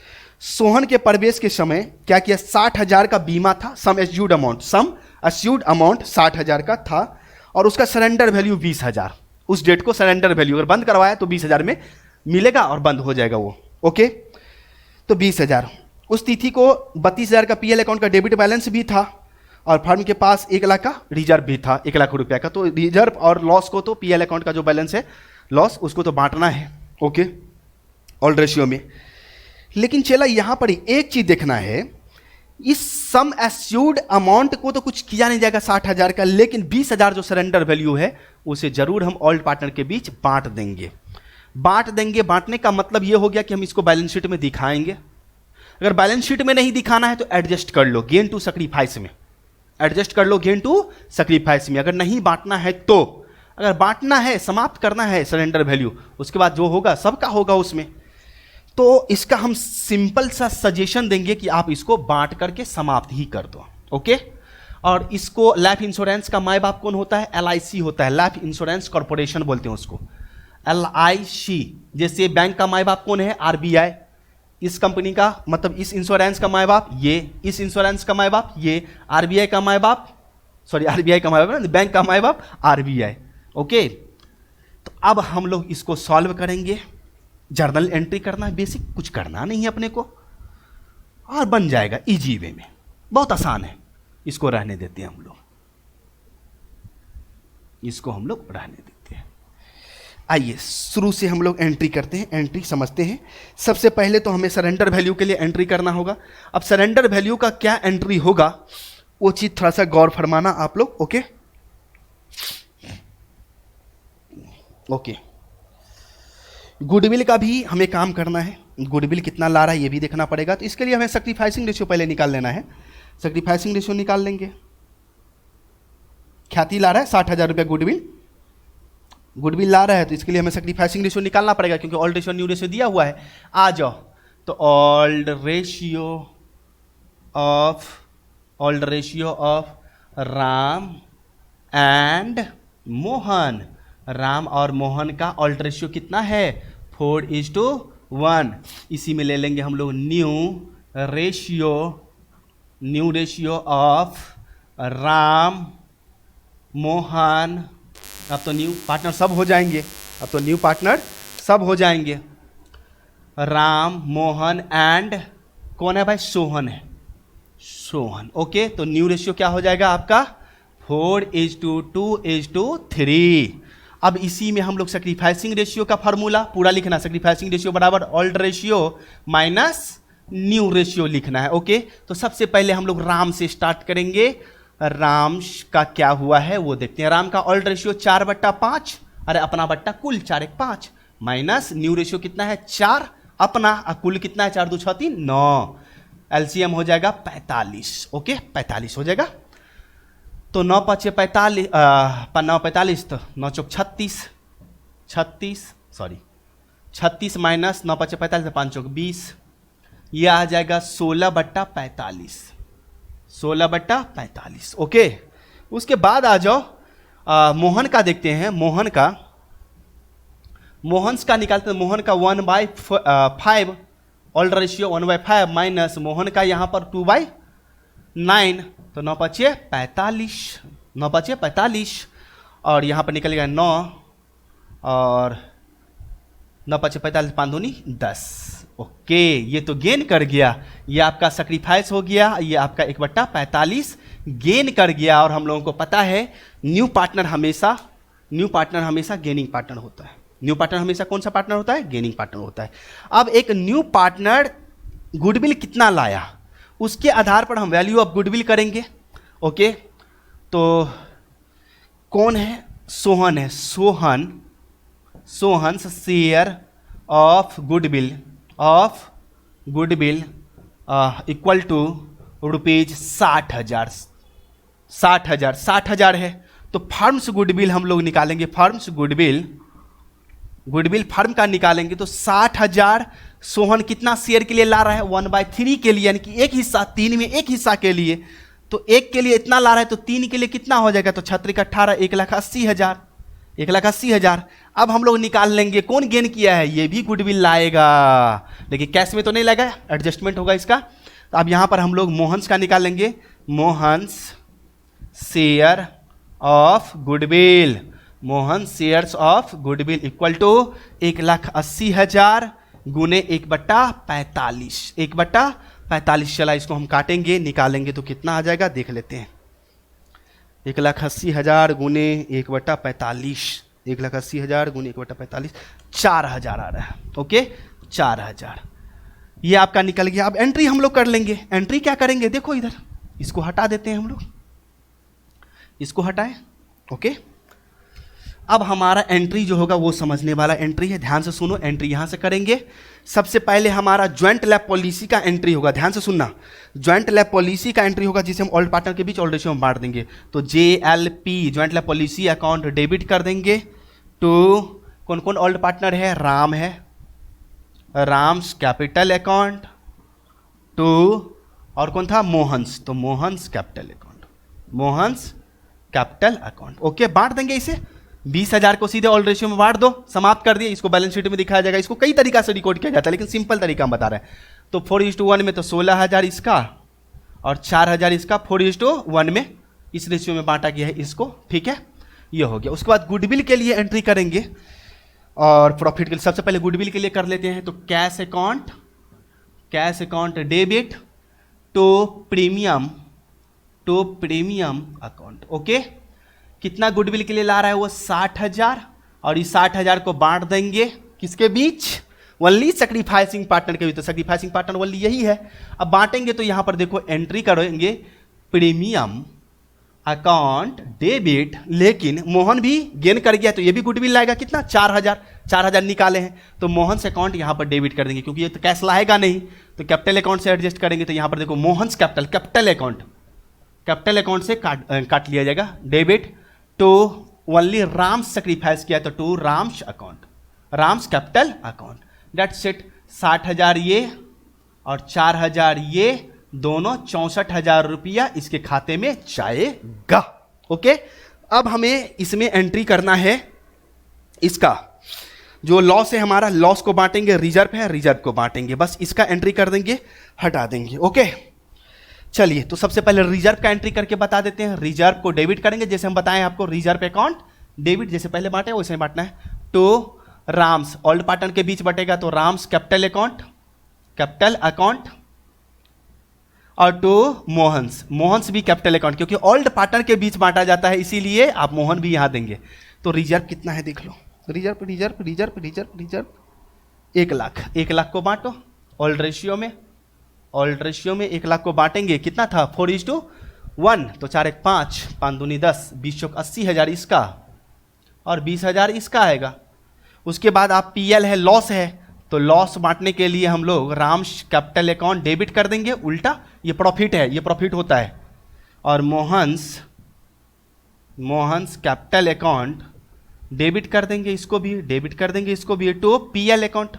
सोहन के प्रवेश के समय क्या किया? 60,000 का बीमा था, सम एस्यूर्ड अमाउंट, सम एस्यूर्ड अमाउंट 60,000 का था, और उसका सरेंडर वैल्यू 20,000। उस डेट को सरेंडर वैल्यू अगर बंद करवाया तो 20,000 में मिलेगा और बंद हो जाएगा वो। ओके, तो 20,000। उस तिथि को 32,000 का पीएल अकाउंट का डेबिट बैलेंस भी था, और फर्म के पास 1 लाख का रिजर्व भी था, 1 लाख रुपया का। तो रिजर्व और लॉस को, तो पीएल अकाउंट का जो बैलेंस है लॉस, उसको तो बांटना है। ओके, ऑल रेशियो में। लेकिन चला यहां पर एक चीज देखना है, इस सम एस्यूर्ड अमाउंट को तो कुछ किया नहीं जाएगा 60,000 का, लेकिन 20,000 जो सरेंडर वैल्यू है उसे जरूर हम ऑल पार्टनर के बीच बांट देंगे। बांट देंगे, बांटने का मतलब यह हो गया कि हम इसको बैलेंस शीट में दिखाएंगे। अगर बैलेंस शीट में नहीं दिखाना है तो एडजस्ट कर लो गेन टू सैक्रिफाइस में, एडजस्ट कर लो गेन टू सैक्रिफाइस में। अगर नहीं बांटना है तो, अगर बांटना है, समाप्त करना है सरेंडर वैल्यू, उसके बाद जो होगा सबका होगा उसमें। तो इसका हम सिंपल सा सजेशन देंगे कि आप इसको बांट करके समाप्त ही कर दो। ओके, और इसको लाइफ इंश्योरेंस का माई बाप कौन होता है? LIC होता है, लाइफ इंश्योरेंस कॉर्पोरेशन बोलते हैं उसको, LIC। जैसे बैंक का माई बाप कौन है? RBI। इस कंपनी का मतलब इस इंश्योरेंस का माई बाप ये, इस इंश्योरेंस का माई बाप ये, RBI का माई बाप, सॉरी RBI का माई बाप, बैंक का माई बाप RBI। ओके, तो अब हम लोग इसको सॉल्व करेंगे। जर्नल एंट्री करना है, बेसिक कुछ करना नहीं है अपने को, और बन जाएगा इजी वे में, बहुत आसान है। इसको रहने देते हैं हम लोग, इसको हम लोग रहने देते हैं। आइए शुरू से हम लोग एंट्री करते हैं, एंट्री समझते हैं। सबसे पहले तो हमें सरेंडर वैल्यू के लिए एंट्री करना होगा। अब सरेंडर वैल्यू का क्या एंट्री होगा वो चीज थोड़ा सा गौर फरमाना आप लोग। ओके ओके, गुडविल का भी हमें काम करना है, गुडविल कितना ला रहा है ये भी देखना पड़ेगा। तो इसके लिए हमें सैक्रिफाइसिंग रेशियो पहले निकाल लेना है। सैक्रिफाइसिंग रेशियो निकाल लेंगे। ख्याति ला रहा है 60,000 रुपया गुडविल, गुडविल ला रहा है, तो इसके लिए हमें सैक्रिफाइसिंग रेशियो निकालना पड़ेगा, क्योंकि ओल्ड रेशियो न्यू रेशियो दिया हुआ है। आ जाओ, तो old ratio of Ram and Mohan, Ram और मोहन का ऑल्ड रेशियो कितना है? 4:1। इसी में ले लेंगे हम लोग new ratio of Ram Mohan. अब तो न्यू पार्टनर सब हो जाएंगे, अब तो न्यू पार्टनर सब हो जाएंगे। राम, मोहन एंड कौन है भाई, सोहन है, सोहन। ओके, तो न्यू रेशियो क्या हो जाएगा आपका 4:2:3। अब इसी में हम लोग सेक्रीफाइसिंग रेशियो का फार्मूला पूरा लिखना, सेक्रीफाइसिंग रेशियो बराबर old ratio minus new ratio लिखना है। ओके, तो सबसे पहले हम लोग राम से स्टार्ट करेंगे। राम का क्या हुआ है वो देखते हैं। राम का ओल्ड रेशियो 4/5, अरे अपना बट्टा कुल 4:1 माइनस न्यू रेशियो कितना है 4, अपना कुल कितना है 4×2 = 6, 9, एलसीएम हो जाएगा 45। ओके, 45 हो जाएगा। तो 9×5 = 45, 9×45 तो 9×4 = 36 माइनस 9×5 = 45, 5×4 = 20, यह आ जाएगा 16/45, 16/45। ओके, उसके बाद आ जाओ मोहन का देखते हैं। मोहन का निकालते हैं। मोहन का 1/5 ओल्ड रेशियो 1/5 माइनस मोहन का यहाँ पर 2/9, तो 9×5 = 45, 9×5 = 45 और यहाँ पर निकलेगा 9 और 9×5 = 45, 5×2 = 10। ओके, ये तो गेन कर गया, ये आपका सेक्रीफाइस हो गया, ये आपका 1/45 गेन कर गया। और हम लोगों को पता है न्यू पार्टनर हमेशा गेनिंग पार्टनर होता है। न्यू पार्टनर हमेशा कौन सा पार्टनर होता है, गेनिंग पार्टनर होता है। अब एक न्यू पार्टनर गुडविल कितना लाया उसके आधार पर हम वैल्यू ऑफ गुडविल करेंगे। ओके, तो कौन है, सोहन है। Sohan share of goodwill equal to ₹60,000। 60,000 है तो फर्म्स गुडविल हम लोग निकालेंगे। फर्म्स गुडविल फर्म का निकालेंगे तो 60,000 सोहन कितना शेयर के लिए ला रहा है 1/3 के लिए, यानी कि एक हिस्सा, 3 में एक हिस्सा के लिए। तो एक के लिए इतना ला रहा है तो 3 के लिए कितना हो जाएगा, तो 6×3 = 18,000, 1,80,000। अब हम लोग निकाल लेंगे कौन गेन किया है, ये भी गुडविल लाएगा, लेकिन कैश में तो नहीं लाएगा, एडजस्टमेंट होगा इसका। तो अब यहाँ पर हम लोग मोहन्स का निकालेंगे। Mohan's share of goodwill, Mohan shares of goodwill equal to 1,80,000 गुने 1/45, 1/45। चला इसको हम काटेंगे, निकालेंगे तो कितना आ जाएगा देख लेते हैं। 1,80,000 गुने 1/45, 1,80,000 गुने 1/45, 4,000 आ रहा है। ओके, 4,000 ये आपका निकल गया। अब एंट्री हम लोग कर लेंगे। एंट्री क्या करेंगे, देखो इधर इसको हटा देते हैं हम लोग, इसको हटाएं। ओके, अब हमारा एंट्री जो होगा वो समझने वाला एंट्री है, ध्यान से सुनो। एंट्री यहां से करेंगे। सबसे पहले हमारा ज्वाइंट लैब पॉलिसी का एंट्री होगा, ध्यान से सुनना। ज्वाइंट लैब पॉलिसी का एंट्री होगा जिसे हम ओल्ड पार्टनर के बीच ओल्ड रेशियो में बांट देंगे। तो JLP joint life policy account debit कर देंगे टू कौन कौन ओल्ड पार्टनर है, राम है, राम्स कैपिटल अकाउंट, टू और कौन था, मोहन्स, तो Mohan's capital account, Mohan's capital account. Okay, बांट देंगे इसे। 20,000 को सीधे ओल्ड रेशियो में बांट दो, समाप्त कर दिए। इसको बैलेंस शीट में दिखाया जाएगा। इसको कई तरीका से रिकॉर्ड किया जाता है, लेकिन सिंपल तरीका हम बता रहे हैं। तो 4:1 में तो 16,000 इसका और 4,000 इसका, 4:1 में इस रेशियो में बांटा गया है इसको। ठीक है, ये हो गया। उसके बाद गुडविल के लिए एंट्री करेंगे और प्रॉफिट के लिए सबसे पहले गुडविल के लिए कर लेते हैं। तो cash account debit to premium account. Okay, कितना गुडविल के लिए ला रहा है वो 60,000 और इस 60,000 को बांट देंगे किसके बीच, ओनली सेक्रीफाइसिंग पार्टनर के बीच। तो सेक्रीफाइसिंग पार्टनर ओनली यही है। अब बांटेंगे तो यहां पर देखो एंट्री करेंगे प्रीमियम अकाउंट डेबिट, लेकिन मोहन भी गेन कर गया तो ये भी गुडविल लाएगा कितना 4,000 निकाले हैं तो मोहन से अकाउंट यहां पर डेबिट कर देंगे, क्योंकि ये तो कैश लाएगा नहीं। तो कैपिटल अकाउंट से एडजस्ट करेंगे तो यहां पर देखो मोहन्स कैपिटल अकाउंट से काट लिया जाएगा debit to only Ram's sacrifice किया तो to Ram's account, Ram's capital account. That's it. 60,000 ये और 4,000 ये, दोनों 64,000 रुपया इसके खाते में जाएगा। ओके, अब हमें इसमें एंट्री करना है इसका जो लॉस है हमारा, लॉस को बांटेंगे, रिजर्व है रिजर्व को बांटेंगे, बस इसका एंट्री कर देंगे, हटा देंगे। ओके, चलिए तो सबसे पहले रिजर्व का एंट्री करके बता देते हैं। रिजर्व को डेबिट करेंगे, जैसे हम बताएं आपको, रिजर्व अकाउंट डेबिट जैसे पहले बांटे वैसे बांटना है, टू राम्स ओल्ड पार्टनर के बीच बटेगा तो राम्स कैपिटल अकाउंट और टू मोहन्स भी कैपिटल अकाउंट, क्योंकि ओल्ड पार्टनर के बीच बांटा जाता है इसीलिए आप मोहन भी यहां देंगे। तो रिजर्व कितना है देख लो, रिजर्व 1 लाख को बांटो ओल्ड रेशियो में 1 लाख को बांटेंगे, कितना था 4:1, तो 4 1 5, 5 दूनी 10, 20 चौक 80,000 इसका और 20,000 इसका आएगा। उसके बाद आप पीएल है, लॉस है, तो लॉस बांटने के लिए हम लोग राम्स कैपिटल अकाउंट डेबिट कर देंगे, उल्टा ये प्रॉफिट है, ये प्रॉफिट होता है, और मोहन्स कैपिटल अकाउंट डेबिट कर देंगे, इसको भी डेबिट कर देंगे, इसको भी, to PL account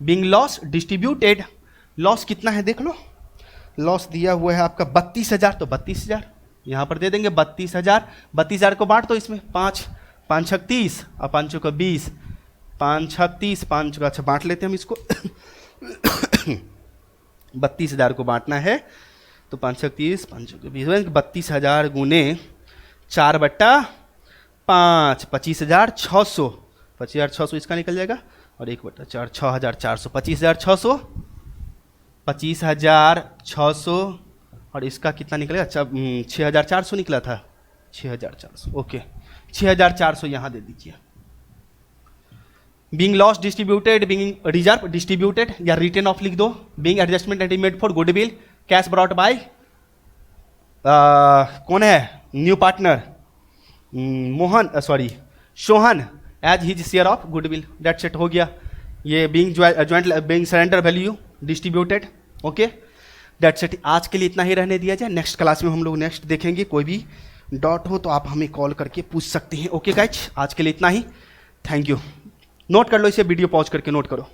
being loss distributed. Loss कितना है देख लो, लॉस दिया हुआ है आपका 32,000, तो 32,000 यहां पर दे देंगे, 32,000 को बांट दो इसमें, 5 6 30 और 5 चौका 20, 5 6 30, 5 चौका, अच्छा बांट लेते हैं हम इसको 32,000 को बांटना है, तो 5 6 30, 5 चौका 20, 32,000 गुने 4/5, 25,600, 25,600 इसका निकल जाएगा, और 1/4 6,400, 25,600, 25,600, और इसका कितना निकलेगा, अच्छा 6,400 निकला था, 6,400, ओके 6,400 यहाँ दे दीजिए। Being loss distributed, being reserve distributed, या रिटर्न ऑफ लिख दो, being adjustment estimate for goodwill, cash brought by कौन है new partner, Sohan as his share of goodwill, that set हो गया। ये being joint being surrender value distributed, okay that set. आज के लिए इतना ही रहने दिया जाए, नेक्स्ट क्लास में हम लोग नेक्स्ट देखेंगे, कोई भी डॉट हो तो आप हमें कॉल करके पूछ सकते हैं। ओके गाइज, आज के लिए इतना ही, थैंक यू। नोट कर लो इसे, वीडियो पॉज करके नोट करो।